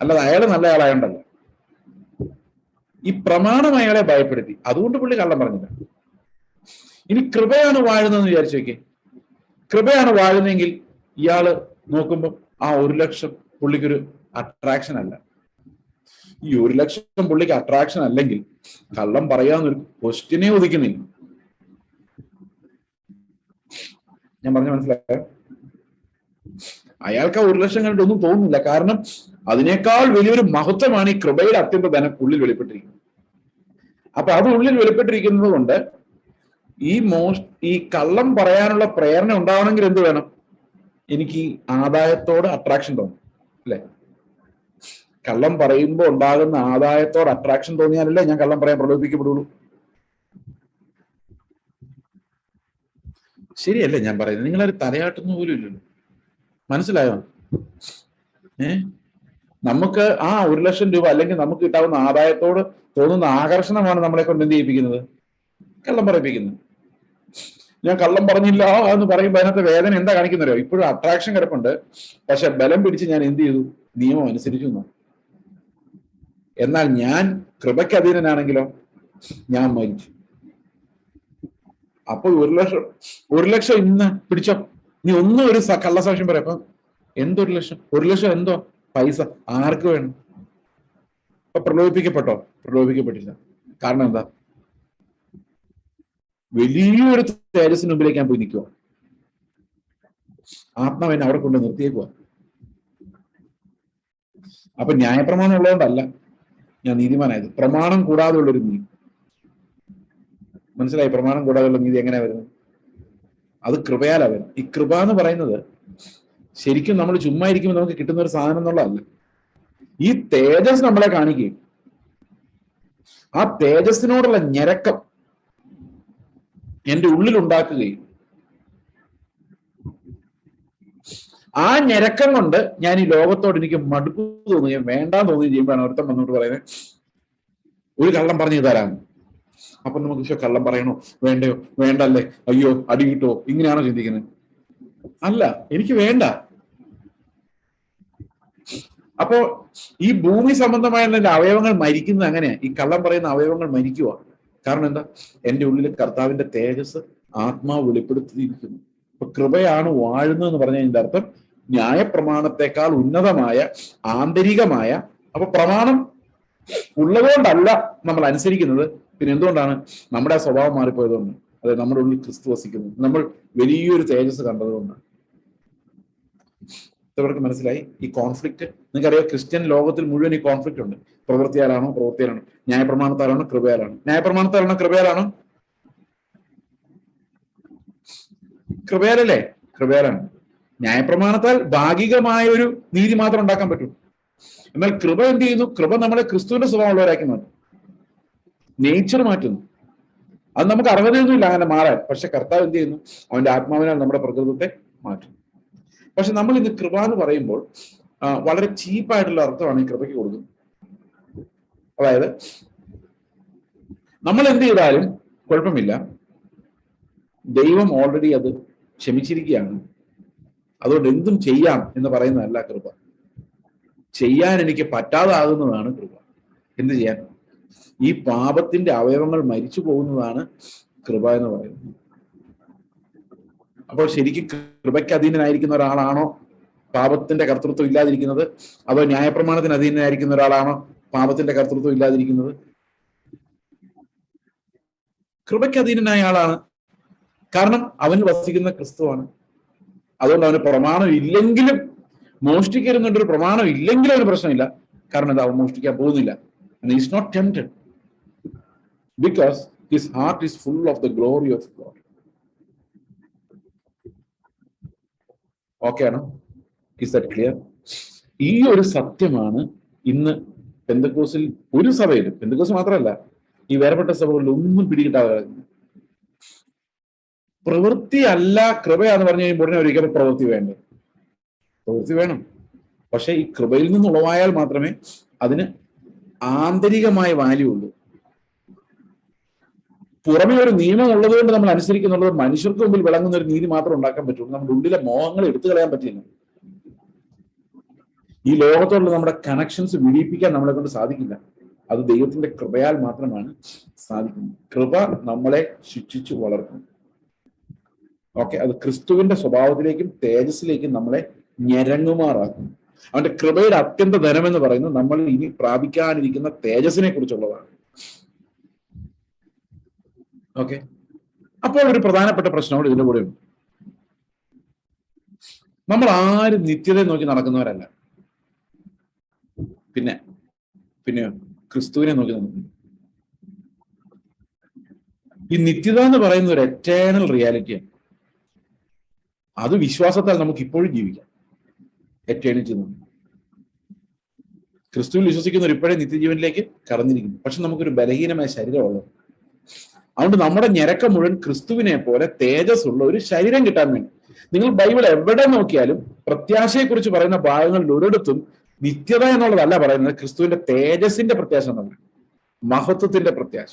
അല്ലാതെ അയാൾ നല്ല ആളായോണ്ടല്ല. ഈ പ്രമാണം അയാളെ ഭയപ്പെടുത്തി, അതുകൊണ്ട് പുള്ളി കള്ളം പറഞ്ഞില്ല. ഇനി കൃപയാണ് വാഴുന്നതെന്ന് വിചാരിച്ചു നോക്കിയേ. കൃപയാണ് വാഴുന്നെങ്കിൽ ഇയാള് നോക്കുമ്പോൾ ആ 1,00,000 പുള്ളിക്കൊരു അട്രാക്ഷൻ അല്ല. ഈ 1,00,000 പുള്ളിക്ക് അട്രാക്ഷൻ അല്ലെങ്കിൽ കള്ളം പറയാന്നൊരു ക്വസ്റ്റ്യനെ ഉദിക്കുന്നില്ല. ഞാൻ പറഞ്ഞ മനസ്സിലായോ? അയാൾക്ക് ആ 1,00,000 കണ്ടിട്ട് ഒന്നും തോന്നുന്നില്ല. കാരണം അതിനേക്കാൾ വലിയൊരു മഹത്വമാണ് ഈ കൃപയുടെ അത്യന്ത ധനം ഉള്ളിൽ വെളിപ്പെട്ടിരിക്കുന്നത്. അപ്പൊ അത് ഉള്ളിൽ വെളിപ്പെട്ടിരിക്കുന്നത് കൊണ്ട് ഈ കള്ളം പറയാനുള്ള പ്രേരണ ഉണ്ടാവണമെങ്കിൽ എന്ത് വേണം? എനിക്ക് ആദായത്തോട് അട്രാക്ഷൻ തോന്നും, അല്ലെ? കള്ളം പറയുമ്പോൾ ഉണ്ടാകുന്ന ആദായത്തോട് അട്രാക്ഷൻ തോന്നിയാലല്ലേ ഞാൻ കള്ളം പറയാൻ പ്രലോഭിപ്പിക്കപ്പെടുള്ളൂ. ശരിയല്ലേ ഞാൻ പറയുന്നത്? നിങ്ങളൊരു തലയാട്ടുന്ന പോലും ഇല്ലല്ലോ. മനസ്സിലായോ? നമുക്ക് ആ 1,00,000 രൂപ അല്ലെങ്കിൽ നമുക്ക് കിട്ടാവുന്ന ആദായത്തോട് തോന്നുന്ന ആകർഷണമാണ് നമ്മളെ കൊണ്ട് എന്ത് ചെയ്യിപ്പിക്കുന്നത്? കള്ളം പറയിപ്പിക്കുന്നത്. ഞാൻ കള്ളം പറഞ്ഞില്ല എന്ന് പറയുമ്പോൾ അതിനകത്ത് വേദന എന്താ കാണിക്കുന്നല്ലോ? ഇപ്പോഴും അട്രാക്ഷൻ കിടപ്പുണ്ട്, പക്ഷെ ബലം പിടിച്ച് ഞാൻ എന്ത് ചെയ്തു? നിയമം അനുസരിച്ചു. എന്നാൽ ഞാൻ കൃപയ്ക്ക് അധീനനാണെങ്കിലോ ഞാൻ മരിച്ചു. അപ്പോൾ 1,00,000 ഇന്ന് പിടിച്ചോ. നീ ഒന്നും ഒരു കള്ളസാക്ഷ്യം പറയാം. അപ്പൊ എന്തൊരു ലക്ഷം? 1,00,000 എന്തോ പൈസ ആർക്ക് വേണം? അപ്പൊ പ്രലോഭിപ്പിക്കപ്പെട്ടോ? പ്രലോഭിപ്പിക്കപ്പെട്ടില്ല. കാരണം എന്താ? വലിയൊരു തേജസ്സിന് മുമ്പിലേക്ക് ഞാൻ പോയി നിൽക്കുക. ആത്മാവിനെ അവിടെ കൊണ്ട് നിർത്തിയേക്കുക. അപ്പൊ ന്യായപ്രമാണം ഉള്ളതുകൊണ്ടല്ല ഞാൻ നീതിമാനായത്. പ്രമാണം കൂടാതെ ഉള്ളൊരു നീതി. മനസ്സിലായി? പ്രമാണം കൂടാതെയുള്ള നീതി എങ്ങനെയാ വരുന്നത്? അത് കൃപയാലാ വരുന്നത്. ഈ കൃപ എന്ന് പറയുന്നത് ശരിക്കും നമ്മൾ ചുമ്മാ ഇരിക്കുമ്പോൾ നമുക്ക് കിട്ടുന്ന ഒരു സാധനം എന്നുള്ളതല്ല. ഈ തേജസ് നമ്മളെ കാണിക്കുകയും ആ തേജസ്സിനോടുള്ള ഞരക്കം എന്റെ ഉള്ളിൽ ഉണ്ടാക്കുകയും ആ ഞരക്കം കൊണ്ട് ഞാൻ ഈ ലോകത്തോട് എനിക്ക് മടുപ്പ് തോന്നുകയും വേണ്ടാന്ന് തോന്നുകയും ചെയ്യുമ്പോഴാണ് ഒരുത്തം വന്നോട്ട് പറയുന്നത്, ഒരു കള്ളം പറഞ്ഞു തരാം. അപ്പൊ നമുക്ക് പക്ഷെ കള്ളം പറയണോ വേണ്ടയോ? വേണ്ടല്ലേ? അയ്യോ അടി കിട്ടോ? ഇങ്ങനെയാണോ ചിന്തിക്കുന്നത്? അല്ല, എനിക്ക് വേണ്ട. അപ്പോ ഈ ഭൂമി സംബന്ധമായുള്ള അവയവങ്ങൾ മരിക്കുന്നത് അങ്ങനെയാ. ഈ കള്ളം പറയുന്ന അവയവങ്ങൾ മരിക്കുക. കാരണം എന്താ? എന്റെ ഉള്ളിൽ കർത്താവിന്റെ തേജസ് ആത്മാവ് വെളിപ്പെടുത്തിയിരിക്കുന്നു. അപ്പൊ കൃപയാണ് വാഴുന്നതെന്ന് പറഞ്ഞതിന്റെ അർത്ഥം ന്യായപ്രമാണത്തെക്കാൾ ഉന്നതമായ ആന്തരികമായ, അപ്പൊ പ്രമാണം ഉള്ളതുകൊണ്ടല്ല നമ്മൾ അനുസരിക്കുന്നത്. പിന്നെ എന്തുകൊണ്ടാണ്? നമ്മുടെ ആ സ്വഭാവം മാറിപ്പോയതുകൊണ്ട്. അതായത് നമ്മുടെ ഉള്ളിൽ ക്രിസ്തു വസിക്കുന്നു. നമ്മൾ വലിയൊരു തേജസ് കണ്ടതുകൊണ്ടാണ്. ഇവർക്ക് മനസ്സിലായി ഈ കോൺഫ്ലിക്റ്റ്? നിങ്ങൾക്കറിയാം, ക്രിസ്ത്യൻ ലോകത്തിൽ മുഴുവൻ ഈ കോൺഫ്ലിക്റ്റ് ഉണ്ട്. പ്രവൃത്തിയാലാണോ? പ്രവൃത്തിയാലാണോ? ന്യായപ്രമാണത്താലാണോ? കൃപയാലാണോ? ന്യായപ്രമാണത്താലാണോ? കൃപയാലാണോ? കൃപയാലല്ലേ? കൃപയാലാണ്. ന്യായപ്രമാണത്താൽ ഭാഗികമായ ഒരു നീതി മാത്രം ഉണ്ടാക്കാൻ പറ്റും. എന്നാൽ കൃപ എന്ത് ചെയ്യുന്നു? കൃപ നമ്മളെ ക്രിസ്തുവിന്റെ സ്വഭാവമുള്ളവരാക്കി മാറ്റും. നേച്ചർ മാറ്റുന്നു. അത് നമുക്ക് അർഹതയൊന്നുമില്ല അങ്ങനെ മാറാൻ. പക്ഷെ കർത്താവ് എന്ത് ചെയ്യുന്നു? അവന്റെ ആത്മാവിനാൽ നമ്മുടെ പ്രകൃതത്തെ മാറ്റും. പക്ഷെ നമ്മൾ ഇന്ന് കൃപ എന്ന് പറയുമ്പോൾ വളരെ ചീപ്പായിട്ടുള്ള അർത്ഥമാണ് ഈ കൃപയ്ക്ക് കൊടുക്കുന്നത്. അതായത് നമ്മൾ എന്ത് ചെയ്താലും കുഴപ്പമില്ല, ദൈവം ഓൾറെഡി അത് ക്ഷമിച്ചിരിക്കുകയാണ്, അതുകൊണ്ട് എന്തും ചെയ്യാം എന്ന് പറയുന്നതല്ല കൃപ. ചെയ്യാൻ എനിക്ക് പറ്റാതാകുന്നതാണ് കൃപ. എന്ത് ചെയ്യാൻ? ഈ പാപത്തിന്റെ അവയവങ്ങൾ മരിച്ചു പോകുന്നതാണ് കൃപ എന്ന് പറയുന്നത്. അപ്പോൾ ശരിക്കും കൃപയ്ക്ക് അധീനനായിരിക്കുന്ന ഒരാളാണോ പാപത്തിന്റെ കർത്തൃത്വം ഇല്ലാതിരിക്കുന്നത്? അതോ ന്യായപ്രമാണത്തിന് അധീനനായിരിക്കുന്ന ഒരാളാണോ പാപത്തിന്റെ കർത്തൃത്വം ഇല്ലാതിരിക്കുന്നത്? കൃപയ്ക്ക് അധീനനായ ആളാണ്. കാരണം അവൻ വസിക്കുന്ന ക്രിസ്തുവാണ്. അതുകൊണ്ട് അവന് പ്രമാണം ഇല്ലെങ്കിലും, മോഷ്ടിക്കരുന്നുണ്ടൊരു പ്രമാണം ഇല്ലെങ്കിലും അവന് പ്രശ്നമില്ല. കാരണം എന്താ? അവൻ മോഷ്ടിക്കാൻ പോകുന്നില്ല. And he is not tempted because his heart is full of the glory of God. Okay ആണോ? Is that clear? ഈ ഒരു സത്യമാണ് ഇന്ന് പെന്തക്കോസിൽ ഒരു സഭയിലും, പെന്തക്കോസ് മാത്രമല്ല ഈ വേർപെട്ട സഭകളിൽ ഒന്നും പിടികിട്ടാതെ. പ്രവൃത്തി അല്ല കൃപയാന്ന് പറഞ്ഞു കഴിയുമ്പോൾ ഉടനെ ഒരിക്കലും പ്രവൃത്തി വേണ്ട. പ്രവൃത്തി വേണം, പക്ഷെ ഈ കൃപയിൽ നിന്ന് ഉളവായാൽ മാത്രമേ അതിന് ആന്തരികമായ വാല്യൂ ഉള്ളൂ. പുറമെ ഒരു നിയമം ഉള്ളത് കൊണ്ട് നമ്മൾ അനുസരിക്കുന്നുള്ളത് മനുഷ്യർക്ക് മുമ്പിൽ വിളങ്ങുന്ന ഒരു നീതി മാത്രം ഉണ്ടാക്കാൻ പറ്റുള്ളൂ. നമ്മുടെ ഉള്ളിലെ മോഹങ്ങൾ എടുത്തു കളയാൻ പറ്റില്ല. ഈ ലോകത്തോടുള്ള നമ്മുടെ കണക്ഷൻസ് വിടിയിപ്പിക്കാൻ നമ്മളെ കൊണ്ട് സാധിക്കില്ല. അത് ദൈവത്തിന്റെ കൃപയാൽ മാത്രമാണ് സാധിക്കുന്നത്. കൃപ നമ്മളെ ശിക്ഷിച്ചു വളർത്തും. ഓക്കെ, അത് ക്രിസ്തുവിന്റെ സ്വഭാവത്തിലേക്കും തേജസ്സിലേക്കും നമ്മളെ ഞരങ്ങുമാറാക്കും. അവന്റെ കൃപയുടെ അത്യന്ത ധനം എന്ന് പറയുന്നത് നമ്മൾ ഇനി പ്രാപിക്കാനിരിക്കുന്ന തേജസ്സിനെ കുറിച്ചുള്ളതാണ്. ഓക്കെ, അപ്പോൾ ഒരു പ്രധാനപ്പെട്ട പ്രശ്നം കൂടി ഇതിന്റെ കൂടെ ഉണ്ട്. നമ്മൾ ആരും നിത്യതയെ നോക്കി നടക്കുന്നവരല്ല. പിന്നെ ക്രിസ്തുവിനെ നോക്കി നടക്കുന്നു. ഈ നിത്യത എന്ന് പറയുന്ന ഒരു എറ്റേണൽ റിയാലിറ്റിയാണ്. അത് വിശ്വാസത്താൽ നമുക്ക് ഇപ്പോഴും ജീവിക്കാം. എറ്റേണിറ്റി ക്രിസ്തുവിൽ വിശ്വസിക്കുന്നവർ ഇപ്പോഴേ നിത്യജീവനിലേക്ക് കടന്നിരിക്കുന്നു. പക്ഷെ നമുക്കൊരു ബലഹീനമായ ശരീരമുള്ളത്. അതുകൊണ്ട് നമ്മുടെ ഞരക്കം മുഴുവൻ ക്രിസ്തുവിനെ പോലെ തേജസ് ഉള്ള ഒരു ശരീരം കിട്ടാൻ വേണ്ടി. നിങ്ങൾ ബൈബിൾ എവിടെ നോക്കിയാലും പ്രത്യാശയെക്കുറിച്ച് പറയുന്ന ഭാഗങ്ങളിൽ ഒരിടത്തും നിത്യത എന്നുള്ളതല്ല പറയുന്നത്, ക്രിസ്തുവിന്റെ തേജസിന്റെ പ്രത്യാശ എന്നാണ്, മഹത്വത്തിന്റെ പ്രത്യാശ,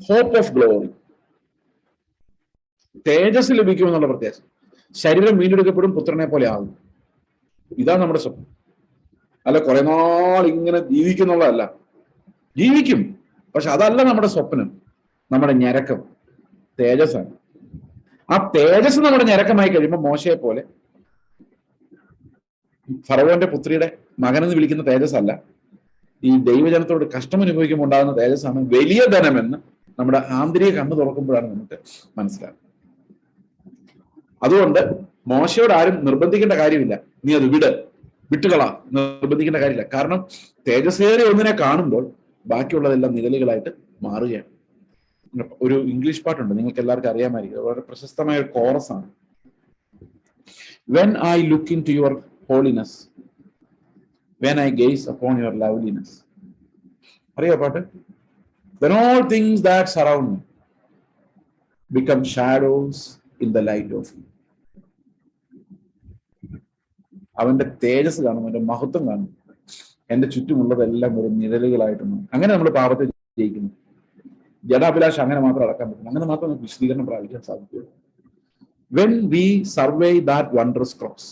ഹോപ്പ് ഓഫ് ഗ്ലോറി, തേജസ് ലഭിക്കുമെന്നുള്ള പ്രത്യാശ. ശരീരം വീണ്ടെടുക്കപ്പെടും, പുത്രനെ പോലെ ആകും. ഇതാണ് നമ്മുടെ സ്വപ്നം. അല്ല കുറെ നാൾ ഇങ്ങനെ ജീവിക്കുന്നുള്ളതല്ല. ജീവിക്കും, പക്ഷെ അതല്ല നമ്മുടെ സ്വപ്നം. നമ്മുടെ ഞരക്കം തേജസ്സാണ്. ആ തേജസ് നമ്മുടെ ഞരക്കമായി കഴിയുമ്പോൾ മോശയെ പോലെ ഫറവോന്റെ പുത്രിയുടെ മകനെന്ന് വിളിക്കുന്ന തേജസ് അല്ല, ഈ ദൈവജനത്തോട് കഷ്ടം അനുഭവിക്കുമ്പോൾ ഉണ്ടാകുന്ന തേജസ്സാണ് വലിയ ധനമെന്ന് നമ്മുടെ ആന്തരിക കണ്ണ് തുറക്കുമ്പോഴാണ് നമുക്ക് മനസ്സിലാകുന്നത്. അതുകൊണ്ട് മോശയോട് ആരും നിർബന്ധിക്കേണ്ട കാര്യമില്ല, നീ അത് വിട്ടുകളാ, നിർബന്ധിക്കേണ്ട കാര്യമില്ല. കാരണം തേജസ്സേറിയ ഒന്നിനെ കാണുമ്പോൾ ബാക്കിയുള്ളതെല്ലാം നിഴലുകളായിട്ട് മാറുകയാണ്. ഒരു ഇംഗ്ലീഷ് പാട്ടുണ്ട്, നിങ്ങൾക്ക് എല്ലാവർക്കും അറിയാമായിരിക്കും, വളരെ പ്രശസ്തമായ ഒരു കോറസ് ആണ്. When I look into your holiness, when I gaze upon your loveliness. അറിയോ പാട്ട്? Then all things that surround me become shadows in the light of you. അവന്റെ തേജസ് കാണും, അവന്റെ മഹത്വം കാണും, എന്റെ ചുറ്റുമുള്ളതെല്ലാം ഒരു നിഴലുകളായിട്ടുണ്ട്. അങ്ങനെ നമ്മൾ പാപത്തെ ജയിക്കുന്നു. ജഡാഭിലാഷം അങ്ങനെ മാത്രം അടക്കാൻ പറ്റും, അങ്ങനെ മാത്രം നമുക്ക് വിശദീകരണം പ്രാപിക്കാൻ സാധിക്കും. When we survey that wondrous cross,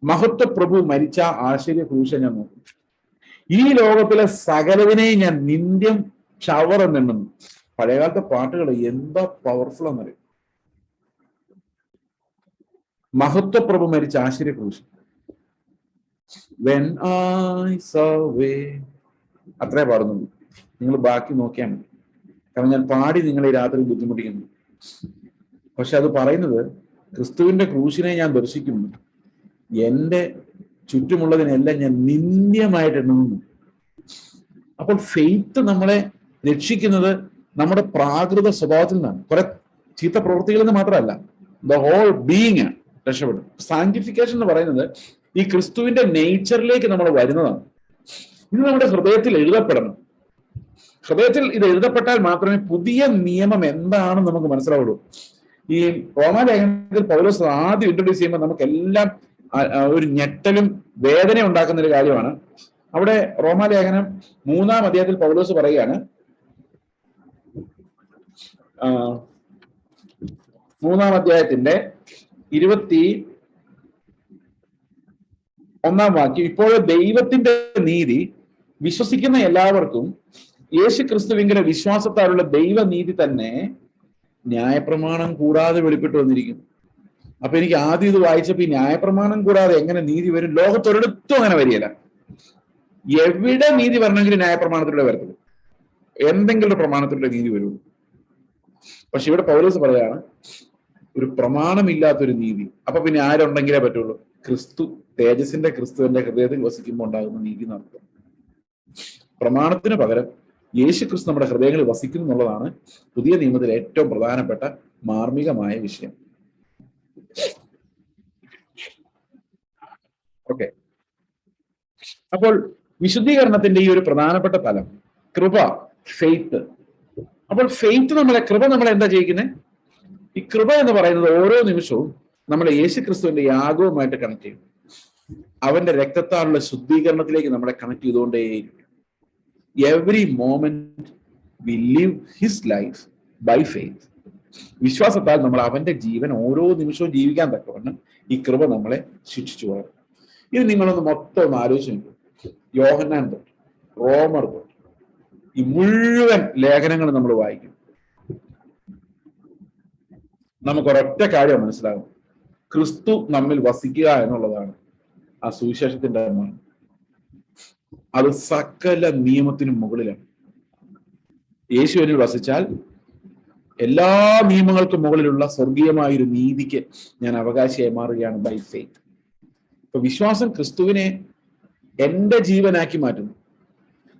മഹത്വ പ്രഭു മരിച്ച ആശ്ചര്യ ക്രൂശ ഞാൻ നോക്കും. ഈ ലോകത്തിലെ സകലതിനെയും ഞാൻ നിന്ദ്യം ചവറെന്നെണ്ണുന്നു. പഴയകാലത്തെ പാട്ടുകൾ എന്താ പവർഫുൾ എന്നറിയും. മഹത്വ പ്രഭു മരിച്ച ആശ്ചര്യ ക്രൂശ. When I survey, അത്രേ പാടുന്നുള്ളൂ. നിങ്ങൾ ബാക്കി നോക്കിയാൽ മതി. കാരണം ഞാൻ പാടി നിങ്ങളെ രാത്രി ബുദ്ധിമുട്ടിക്കുന്നു. പക്ഷെ അത് പറയുന്നത് ക്രിസ്തുവിന്റെ ക്രൂശിനെ ഞാൻ ദർശിക്കുന്നു, എന്റെ ചുറ്റുമുള്ളതിനെല്ലാം ഞാൻ നിന്ദ്യമായിട്ട് എണ്ണുന്നു. അപ്പോൾ ഫെയ്ത്ത് നമ്മളെ രക്ഷിക്കുന്നത് നമ്മുടെ പ്രാകൃത സ്വഭാവത്തിൽ നിന്നാണ്, കുറെ ചീത്ത പ്രവൃത്തികളിൽ നിന്ന് മാത്രമല്ല, ദ ഹോൾ ബീയിങ് രക്ഷപ്പെടും. സാങ്ക്ടിഫിക്കേഷൻ എന്ന് പറയുന്നത് ഈ ക്രിസ്തുവിന്റെ നേച്ചറിലേക്ക് നമ്മൾ വരുന്നതാണ്. ഇത് നമ്മുടെ ഹൃദയത്തിൽ എഴുതപ്പെടണം. ഹൃദയത്തിൽ ഇത് എഴുതപ്പെട്ടാൽ മാത്രമേ പുതിയ നിയമം എന്താണെന്ന് നമുക്ക് മനസ്സിലാവുള്ളൂ. ഈ റോമാലേഖനത്തിൽ പൗലോസ് ആദ്യം ഇൻട്രൊഡ്യൂസ് ചെയ്യുമ്പോൾ നമുക്കെല്ലാം ഒരു ഞെട്ടലും വേദന ഉണ്ടാക്കുന്ന ഒരു കാര്യമാണ്. അവിടെ റോമാലേഖനം 3-ാം അധ്യായത്തിൽ പൗലോസ് പറയുകയാണ്, 3-ാം അധ്യായത്തിന്റെ 21-ാം വാക്യം, ഇപ്പോൾ ദൈവത്തിന്റെ നീതി വിശ്വസിക്കുന്ന എല്ലാവർക്കും യേശു ക്രിസ്തുവിന്റെ വിശ്വാസത്താലുള്ള ദൈവനീതി തന്നെ ന്യായപ്രമാണം കൂടാതെ വെളിപ്പെട്ടു വന്നിരിക്കുന്നു. അപ്പൊ എനിക്ക് ആദ്യം ഇത് വായിച്ചപ്പോ ഈ ന്യായപ്രമാണം കൂടാതെ എങ്ങനെ നീതി വരും? ലോകത്തൊരിടത്തും അങ്ങനെ വരികയില്ല. എവിടെ നീതി വരണമെങ്കിലും ന്യായപ്രമാണത്തിലൂടെ വരത്തുള്ളൂ, എന്തെങ്കിലും ഒരു പ്രമാണത്തിലൂടെ നീതി വരുള്ളൂ. പക്ഷെ ഇവിടെ പൗലോസ് പറയാണ് ഒരു പ്രമാണമില്ലാത്തൊരു നീതി. അപ്പൊ പിന്നെ ആരുണ്ടെങ്കിലേ പറ്റുള്ളൂ? ക്രിസ്തു, തേജസിന്റെ ക്രിസ്തുവിന്റെ ഹൃദയത്തിൽ വസിക്കുമ്പോൾ ഉണ്ടാകുന്ന നീതി നടത്തുക. പ്രമാണത്തിന് പകരം യേശു ക്രിസ്തു നമ്മുടെ ഹൃദയങ്ങളിൽ വസിക്കുന്നു എന്നുള്ളതാണ് പുതിയ നിയമത്തിലെ ഏറ്റവും പ്രധാനപ്പെട്ട മാർമികമായ വിഷയം. ഓക്കെ, അപ്പോൾ വിശുദ്ധീകരണത്തിന്റെ ഈ ഒരു പ്രധാനപ്പെട്ട തലം കൃപ, ഫെയ്ത്ത്. അപ്പോൾ ഫെയ്ത്ത് കൃപ നമ്മളെ എന്താ ചെയ്യിക്കുന്നത്? ഈ കൃപ എന്ന് പറയുന്നത് ഓരോ നിമിഷവും നമ്മളെ യേശു ക്രിസ്തുവിന്റെ യാഗവുമായിട്ട് കണക്ട് ചെയ്യും. അവന്റെ രക്തത്താലുള്ള ശുദ്ധീകരണത്തിലേക്ക് നമ്മളെ കണക്ട് ചെയ്തുകൊണ്ടേയിരിക്കും. Every moment we live his life by faith. വിശ്വാസത്താൽ നമ്മൾ അവന്റെ ജീവൻ ഓരോ നിമിഷവും ജീവിക്കാൻ തക്കവണ്ണം ഈ കൃപ നമ്മളെ ശിക്ഷിച്ചു പോകണം. ഇത് നിങ്ങളൊന്ന് മൊത്തം ഒന്ന് ആലോചിച്ചു. യോഹന്നാൻ തൊട്ട് റോമർ തൊട്ട് ഈ മുഴുവൻ ലേഖനങ്ങൾ നമ്മൾ വായിക്കും, നമുക്കൊരൊറ്റ കാര്യം മനസ്സിലാകും, ക്രിസ്തു നമ്മിൽ വസിക്കുക എന്നുള്ളതാണ് ആ സുവിശേഷത്തിന്റെ അർത്ഥം. അത് സകല നിയമത്തിനും മുകളിലാണ്. യേശുവിനിൽ വസിച്ചാൽ എല്ലാ നിയമങ്ങൾക്കും മുകളിലുള്ള സ്വർഗീയമായൊരു നീതിക്ക് ഞാൻ അവകാശിയായി മാറുകയാണ് ബൈ ഫെയ്ത്ത്. ഇപ്പൊ വിശ്വാസം ക്രിസ്തുവിനെ എന്റെ ജീവനാക്കി മാറ്റുന്നു.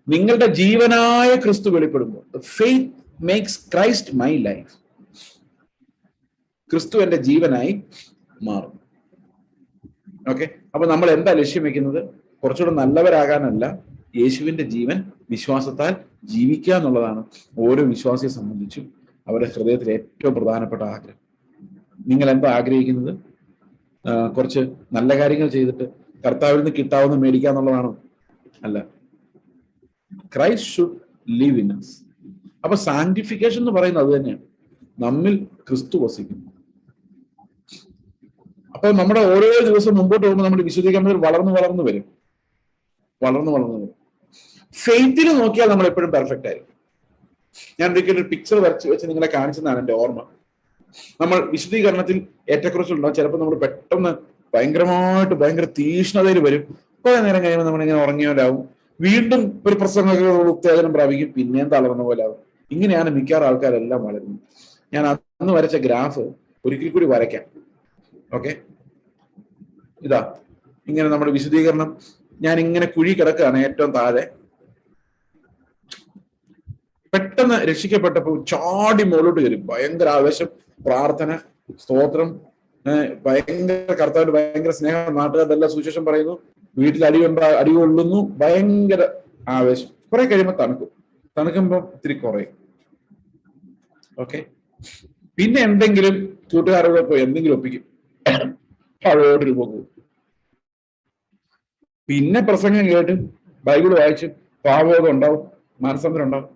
നിങ്ങളുടെ ജീവനായ ക്രിസ്തു വെളിപ്പെടുമ്പോൾ faith makes Christ my life. ക്രിസ്തു എന്റെ ജീവനായി മാറും. ഓക്കെ, അപ്പൊ നമ്മൾ എന്താ ലക്ഷ്യം വെക്കുന്നത്? കുറച്ചുകൂടെ നല്ലവരാകാനല്ല, യേശുവിന്റെ ജീവൻ വിശ്വാസത്താൽ ജീവിക്കുക എന്നുള്ളതാണ് ഓരോ വിശ്വാസിയെ സംബന്ധിച്ചും അവരുടെ ഹൃദയത്തിൽ ഏറ്റവും പ്രധാനപ്പെട്ട ആഗ്രഹം. നിങ്ങൾ എന്താ ആഗ്രഹിക്കുന്നത്? കുറച്ച് നല്ല കാര്യങ്ങൾ ചെയ്തിട്ട് കർത്താവിൽ നിന്ന് കിട്ടാവുന്ന മേടിക്കുക എന്നുള്ളതാണോ? അല്ല. Christ should live in us. അപ്പൊ സാങ്ക്ടിഫിക്കേഷൻ എന്ന് പറയുന്നത് അത് തന്നെയാണ്, നമ്മിൽ ക്രിസ്തു വസിക്കുന്നു. അപ്പൊ നമ്മുടെ ഓരോ ദിവസം മുമ്പോട്ട് പോകുമ്പോൾ നമ്മുടെ വിശുദ്ധീകരണത്തിൽ വളർന്നു വരും. ഫെയ്ത്തിൽ നോക്കിയാൽ നമ്മൾ എപ്പോഴും പെർഫെക്റ്റ് ആയിരിക്കും. ഞാൻ ഒരിക്കലും ഒരു പിക്ചർ വരച്ച് വെച്ച് നിങ്ങളെ കാണിച്ചതാണ് എന്റെ ഓർമ്മ. നമ്മൾ വിശുദ്ധീകരണത്തിൽ ഏറ്റക്കുറച്ചിലുണ്ടാവും. ചിലപ്പോൾ നമ്മൾ പെട്ടെന്ന് ഭയങ്കര തീഷ്ണതയിൽ വരും. കുറെ നേരം കഴിയുമ്പോൾ നമ്മളിങ്ങനെ ഉറങ്ങിയവരാവും. വീണ്ടും ഒരു പ്രസംഗമൊക്കെ ഉത്തേജനം പ്രാപിക്കും, പിന്നെയും തളർന്ന പോലെ ആവും. ഇങ്ങനെയാണ് മിക്കവാറും ആൾക്കാരെല്ലാം വളരുന്നത്. ഞാൻ അന്ന് വരച്ച ഗ്രാഫ് ഒരിക്കൽ കൂടി വരയ്ക്കാം. ഓക്കെ, ഇതാ ഇങ്ങനെ നമ്മുടെ വിശുദ്ധീകരണം. ഞാൻ ഇങ്ങനെ കുഴി കിടക്കുകയാണ് ഏറ്റവും താഴെ. പെട്ടെന്ന് രക്ഷിക്കപ്പെട്ടപ്പോൾ ചാടി മുകളിലോട്ട് കയറി. ഭയങ്കര ആവേശം, പ്രാർത്ഥന, സ്തോത്രം, ഭയങ്കര കർത്താവിന്റെ ഭയങ്കര സ്നേഹം, നാട്ടുകാരെല്ലാം സുവിശേഷം പറയുന്നു, വീട്ടിൽ അടി കൊള്ളുന്നു, ഭയങ്കര ആവേശം. കുറെ കഴിയുമ്പോൾ തണുക്കുമ്പോൾ ഇത്തിരി കുറയും. ഓക്കെ, പിന്നെ എന്തെങ്കിലും കൂട്ടുകാരോട് പോയി എന്തെങ്കിലും ഒപ്പിക്കും, അവരോട് പോകും. പിന്നെ പ്രസംഗം കേട്ട് ബൈബിൾ വായിച്ച് പാവബോധം ഉണ്ടാവും, മാനസാന്തരം ഉണ്ടാവും.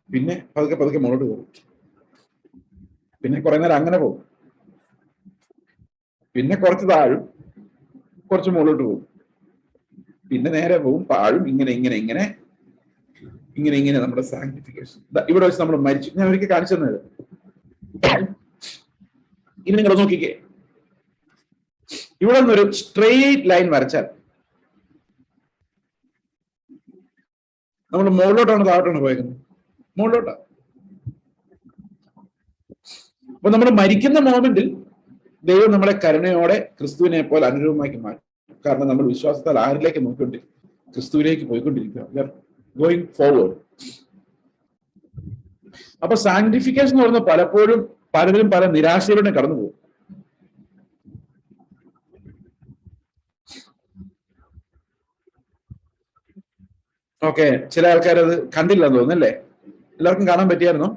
പിന്നെ പതുക്കെ മുന്നോട്ട് പോകും. പിന്നെ കുറെ നേരം അങ്ങനെ പോകും. പിന്നെ കുറച്ച് താഴും, കുറച്ച് മുകളിലോട്ട് പോകും, പിന്നെ നേരെ പോകും, താഴും. ഇങ്ങനെ നമ്മുടെ സാങ്ക്ടിഫിക്കേഷൻ. ഇവിടെ വെച്ച് നമ്മൾ മരിച്ചു. ഞാൻ ഒരിക്കൽ കാണിച്ചു തന്നത്. ഇനി നിങ്ങൾ നോക്കിക്കേ, ഇവിടെ നിന്നൊരു സ്ട്രെയിറ്റ് ലൈൻ വരച്ചാൽ നമ്മൾ മുകളിലോട്ടാണ് താഴോട്ടാണ് പോയേക്കുന്നത്? മുകളിലോട്ടാ. അപ്പൊ നമ്മൾ മരിക്കുന്ന മോമെന്റിൽ ദൈവം നമ്മളെ കരുണയോടെ ക്രിസ്തുവിനെ പോലെ അനുരൂപമാക്കി മാറ്റും. കാരണം നമ്മൾ വിശ്വാസത്താൽ ആരിലേക്ക് നോക്കിക്കൊണ്ടിരിക്കും? ക്രിസ്തുവിലേക്ക് പോയിക്കൊണ്ടിരിക്കുക, ഗോയിങ് ഫോർവേഡ്. അപ്പൊ സാങ്ക്ടിഫിക്കേഷൻ എന്ന് പറയുന്നത് പലപ്പോഴും പലരും പല നിരാശയിലൂടെ കടന്നു പോകും. ഓക്കെ, ചില ആൾക്കാർ അത് കണ്ടില്ലെന്ന് തോന്നുന്നല്ലേ? എല്ലാവർക്കും കാണാൻ പറ്റിയായിരുന്നോ?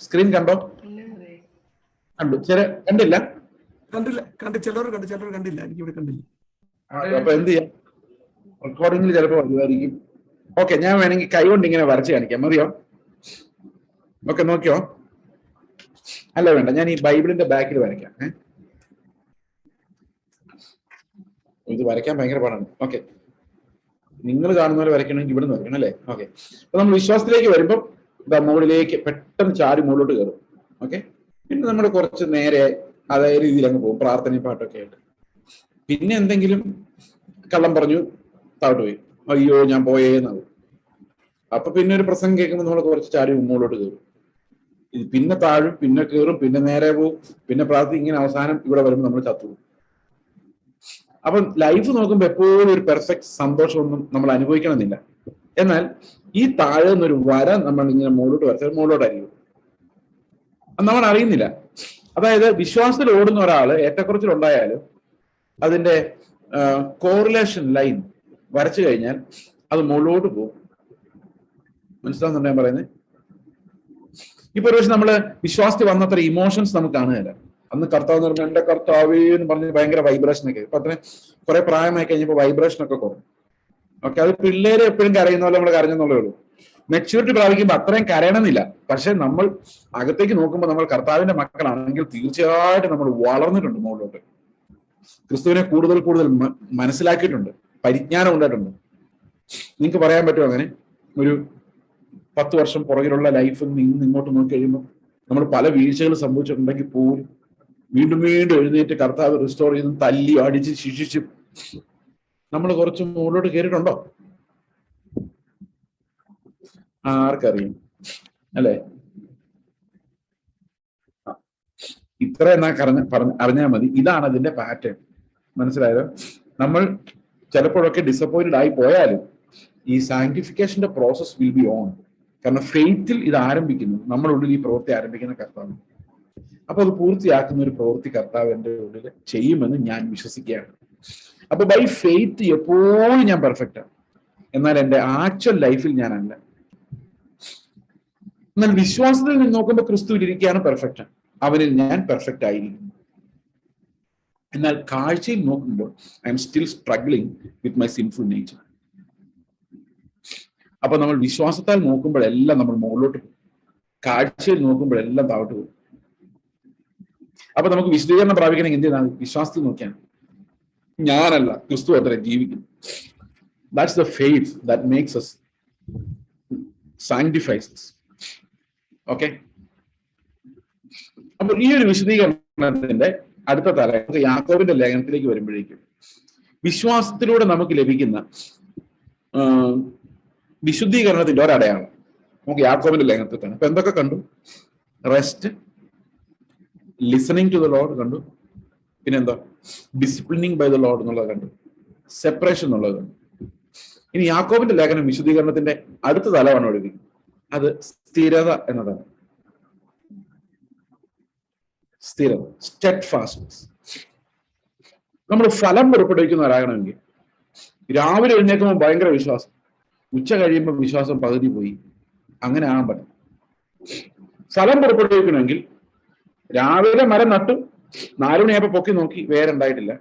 സ്ക്രീൻ കണ്ടോ? കണ്ടു. കണ്ടില്ല. ചിലർ കണ്ടില്ല. എനിക്കിവിടെ കണ്ടില്ല. അപ്പൊ എന്ത് ചെയ്യാം? റെക്കോർഡിംഗിൽ ചിലപ്പോൾ വരുമായിരിക്കും. ഓക്കെ, ഞാൻ വേണമെങ്കിൽ കൈ കൊണ്ട് ഇങ്ങനെ വരച്ച് കാണിക്കാം, മതിയോ? ഓക്കെ, നോക്കിയോ? അല്ല, വേണ്ട, ഞാൻ ഈ ബൈബിളിന്റെ ബാക്കിൽ വരയ്ക്കാം. ഇത് വരയ്ക്കാൻ ഭയങ്കര പാടാണ്. ഓക്കെ, നിങ്ങൾ കാണുന്ന പോലെ വരയ്ക്കണമെങ്കിൽ ഇവിടെ നിന്ന് വരയ്ക്കണം അല്ലേ? ഓക്കെ, അപ്പൊ നമ്മൾ വിശ്വാസത്തിലേക്ക് വരുമ്പോൾ മുകളിലേക്ക് പെട്ടെന്ന് ചാടി മുകളിലോട്ട് കയറും. ഓക്കെ, പിന്നെ നമ്മൾ കുറച്ച് നേരെ അതേ രീതിയിൽ അങ്ങ് പോകും, പ്രാർത്ഥനയും പാട്ടൊക്കെ ആയിട്ട്. പിന്നെ എന്തെങ്കിലും കള്ളം പറഞ്ഞു താഴോട്ട് പോയി, അയ്യോ ഞാൻ പോയേന്നാവും. അപ്പൊ പിന്നെ ഒരു പ്രസംഗം കേൾക്കുമ്പോൾ നമ്മൾ കുറച്ച് ചാടി മുകളിലോട്ട് കയറും. ഇത് പിന്നെ താഴും, പിന്നെ കയറും, പിന്നെ നേരെ പോകും, പിന്നെ പ്രാർത്ഥന. ഇങ്ങനെ അവസാനം ഇവിടെ വരുമ്പോൾ നമ്മൾ ചത്തുപോകും. അപ്പൊ ലൈഫ് നോക്കുമ്പോൾ എപ്പോഴും ഒരു പെർഫെക്റ്റ് സന്തോഷമൊന്നും നമ്മൾ അനുഭവിക്കണമെന്നില്ല. എന്നാൽ ഈ താഴെ നിന്നൊരു വര നമ്മൾ ഇങ്ങനെ മുകളിലോട്ട് വരച്ചാൽ മുകളിലോട്ടായിരിക്കും, നമ്മൾ അറിയുന്നില്ല. അതായത് വിശ്വാസത്തിൽ ഓടുന്ന ഒരാള് ഏറ്റക്കുറച്ചിലുണ്ടായാലും അതിന്റെ കോറിലേഷൻ ലൈൻ വരച്ചു കഴിഞ്ഞാൽ അത് മുകളിലോട്ട് പോകും. മനസ്സിലാവുന്നുണ്ടോ ഞാൻ പറയുന്നത്? ഇപ്പൊ ഒരു പക്ഷെ നമ്മള് വിശ്വാസത്തിൽ വന്നത്ര ഇമോഷൻസ് നമുക്ക് കാണുകയില്ല. അന്ന് കർത്താവ് എന്ന് പറഞ്ഞാൽ എന്റെ കർത്താവേ എന്ന് പറഞ്ഞ് ഭയങ്കര വൈബ്രേഷനൊക്കെ. ഇപ്പൊ അത്രയും കുറെ പ്രായമായി കഴിഞ്ഞപ്പോൾ വൈബ്രേഷനൊക്കെ കുറയും. ഓക്കെ, അത് പിള്ളേരെ എപ്പോഴും കരയുന്ന പോലെ നമ്മൾ കരഞ്ഞെന്നുള്ളേ ഉള്ളൂ. മെച്യൂരിറ്റി പ്രാപിക്കുമ്പോൾ അത്രയും കരയണമെന്നില്ല. പക്ഷെ നമ്മൾ അകത്തേക്ക് നോക്കുമ്പോൾ നമ്മൾ കർത്താവിന്റെ മക്കളാണെങ്കിൽ തീർച്ചയായിട്ടും നമ്മൾ വളർന്നിട്ടുണ്ട്, മുകളിലോട്ട് ക്രിസ്തുവിനെ കൂടുതൽ മനസ്സിലാക്കിയിട്ടുണ്ട്, പരിജ്ഞാനം ഉണ്ടായിട്ടുണ്ട്. നിങ്ങൾക്ക് പറയാൻ പറ്റുമോ അങ്ങനെ? ഒരു 10 വർഷം പുറകിലുള്ള ലൈഫ് ഇങ്ങോട്ട് നോക്കി കഴിയുമ്പോൾ നമ്മൾ പല വീഴ്ചകൾ സംഭവിച്ചിട്ടുണ്ടെങ്കിൽ പോലും വീണ്ടും എഴുന്നേറ്റ് കർത്താവ് റിസ്റ്റോർ ചെയ്ത് തല്ലി അടിച്ച് ശിക്ഷിച്ച് നമ്മൾ കുറച്ച് മുകളിലോട്ട് കയറിയിട്ടുണ്ടോ? ആർക്കറിയാം അല്ലേ? ഇത്ര എന്നാ അറിഞ്ഞാൽ മതി. ഇതാണ് അതിന്റെ പാറ്റേൺ. മനസ്സിലായോ? നമ്മൾ ചിലപ്പോഴൊക്കെ ഡിസപ്പോയിന്റഡ് ആയി പോയാലും ഈ സാങ്ക്ടിഫിക്കേഷന്റെ പ്രോസസ് വിൽ ബി ഓൺ. കാരണം ഫെയ്ത്തിൽ ഇത് ആരംഭിക്കുന്നു, നമ്മുടെ ഉള്ളിൽ ഈ പ്രവൃത്തി ആരംഭിക്കുന്ന കർത്താവ്. അപ്പൊ അത് പൂർത്തിയാക്കുന്ന ഒരു പ്രവൃത്തി കർത്താവ് എൻ്റെ ഉള്ളിൽ ചെയ്യുമെന്ന് ഞാൻ വിശ്വസിക്കുകയാണ്. അപ്പൊ ബൈ ഫെയ്ത്ത് എപ്പോഴും ഞാൻ പെർഫെക്റ്റ് ആണ്. എന്നാൽ എൻ്റെ ആക്ച്വൽ ലൈഫിൽ ഞാനല്ല. എന്നാൽ വിശ്വാസത്തിൽ നിന്ന് നോക്കുമ്പോൾ ക്രിസ്തുവിൽ ഇരിക്കുകയാണ് പെർഫെക്റ്റ്, അവനിൽ ഞാൻ പെർഫെക്റ്റ് ആയിരിക്കും. എന്നാൽ കാഴ്ചയിൽ നോക്കുമ്പോൾ I am still struggling with my sinful nature. അപ്പൊ നമ്മൾ വിശ്വാസത്താൽ നോക്കുമ്പോഴെല്ലാം നമ്മൾ മുകളിലോട്ട് പോകും, കാഴ്ചയിൽ നോക്കുമ്പോഴെല്ലാം താഴോട്ട് പോകും. അപ്പൊ നമുക്ക് വിശദീകരണം പ്രാപിക്കണമെങ്കിൽ എന്ത് ചെയ്താണ്? വിശ്വാസത്തിൽ നോക്കിയാണ്. ഞാനല്ല, ക്രിസ്തു അത്ര ജീവിക്കുന്നു. That's the faith that makes us sanctifies us. Okay, അപ്പൊ ഈ ഒരു വിശദീകരണത്തിന്റെ അടുത്ത തല യാക്കോബിന്റെ ലേഖനത്തിലേക്ക് വരുമ്പോഴേക്കും വിശ്വാസത്തിലൂടെ നമുക്ക് ലഭിക്കുന്ന വിശുദ്ധീകരണത്തിന്റെ ഒരടയാളം നമുക്ക് യാക്കോബിന്റെ ലേഖനത്തിൽ കാണാം. അപ്പൊ എന്തൊക്കെ കണ്ടു? Rest, listening to the Lord കണ്ടു, പിന്നെന്താ? ഡിസിപ്ലിനിങ് ബൈ ദ ലോർഡ് എന്നുള്ളത് കണ്ടു, സെപ്പറേഷൻ എന്നുള്ളത് കണ്ടു. ഇനി യാക്കോബിന്റെ ലേഖനം വിശുദ്ധീകരണത്തിന്റെ അടുത്ത തലമാണ് ഒഴുകിക്കുന്നത്. അത് സ്ഥിരത എന്നതാണ്. സ്ഥിരത, സ്റ്റെഡ്ഫാസ്റ്റ്നെസ്. നമ്മൾ ഫലം പുറപ്പെടുവിക്കുന്നവരാകണമെങ്കിൽ രാവിലെ എഴുന്നേൽക്കുമ്പോൾ ഭയങ്കര വിശ്വാസം, ഉച്ച കഴിയുമ്പോൾ വിശ്വാസം പകുതി പോയി, അങ്ങനെ ആകാൻ പറ്റും. ഫലം പുറപ്പെടുവിക്കണമെങ്കിൽ രാവിലെ മരം നട്ടു, 4 മണിയായപ്പോ പൊക്കി നോക്കി, വേരുണ്ടായിട്ടില്ല,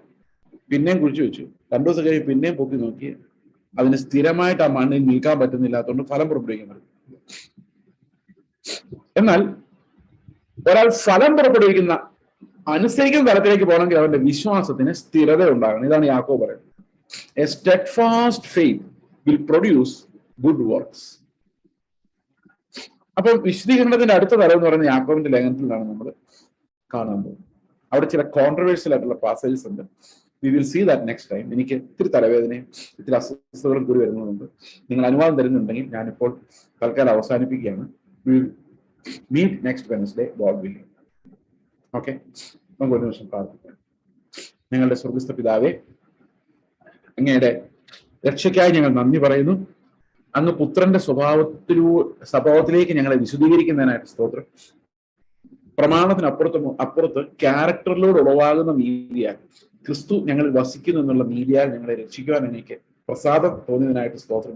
പിന്നെയും കുഴിച്ചു വെച്ചു, 2 ദിവസം കഴിഞ്ഞ് പിന്നെയും പൊക്കി നോക്കി, അതിന് സ്ഥിരമായിട്ട് ആ മണ്ണിൽ നിൽക്കാൻ പറ്റുന്നില്ലാത്തതുകൊണ്ട് ഫലം പുറപ്പെടുവിക്കാൻ പറ്റും. എന്നാൽ ഒരാൾ ഫലം പുറപ്പെടുവിക്കുന്ന അനുസരിക്കുന്ന തലത്തിലേക്ക് പോകണമെങ്കിൽ അവന്റെ വിശ്വാസത്തിന് സ്ഥിരത ഉണ്ടാകണം. ഇതാണ് യാക്കോബ് പറയുന്നത്. A steadfast faith will produce good works. അപ്പം വിശദീകരണത്തിന്റെ അടുത്ത തലം എന്ന് പറയുന്ന യാക്കോബിന്റെ ലേഖനത്തിലാണ് നമ്മൾ കാണാൻ പോകുന്നത്. അവിടെ ചില കോൺട്രവേഴ്സ്യൽ ആയിട്ടുള്ള പാസേജസ് ഉണ്ട്. We will see that next time. എനിക്ക് ഇത്തിരി തലവേദനയും ഇത്തിരി അസ്വസ്ഥതകളും കൂടി വരുന്നതുകൊണ്ട് നിങ്ങൾ അനുവാദം തരുന്നുണ്ടെങ്കിൽ ഞാനിപ്പോൾ തൽക്കാലം അവസാനിപ്പിക്കുകയാണ്. We will meet next Wednesday, God willing. Okay, നമുക്ക് ഒരു നിമിഷം പ്രാർത്ഥിക്കാം. ഞങ്ങളുടെ സ്വർഗ്ഗസ്ഥ പിതാവേ, അങ്ങയുടെ രക്ഷയ്ക്കായി ഞങ്ങൾ നന്ദി പറയുന്നു. അങ്ങ് പുത്രന്റെ സ്വഭാവത്തിലേക്ക് ഞങ്ങളെ വിശദീകരിക്കുന്നതിനായിട്ട് സ്തോത്രം. അപ്പുറത്ത് ക്യാരക്ടറിലൂടെ ഉളവാകുന്ന നീതിയാൽ ക്രിസ്തു ഞങ്ങളിൽ വസിക്കുന്നു എന്നുള്ള നീതിയാൽ ഞങ്ങളെ രക്ഷിക്കുവാൻ എനിക്ക് പ്രസാദം തോന്നിയതിനായിട്ട് സ്തോത്രം.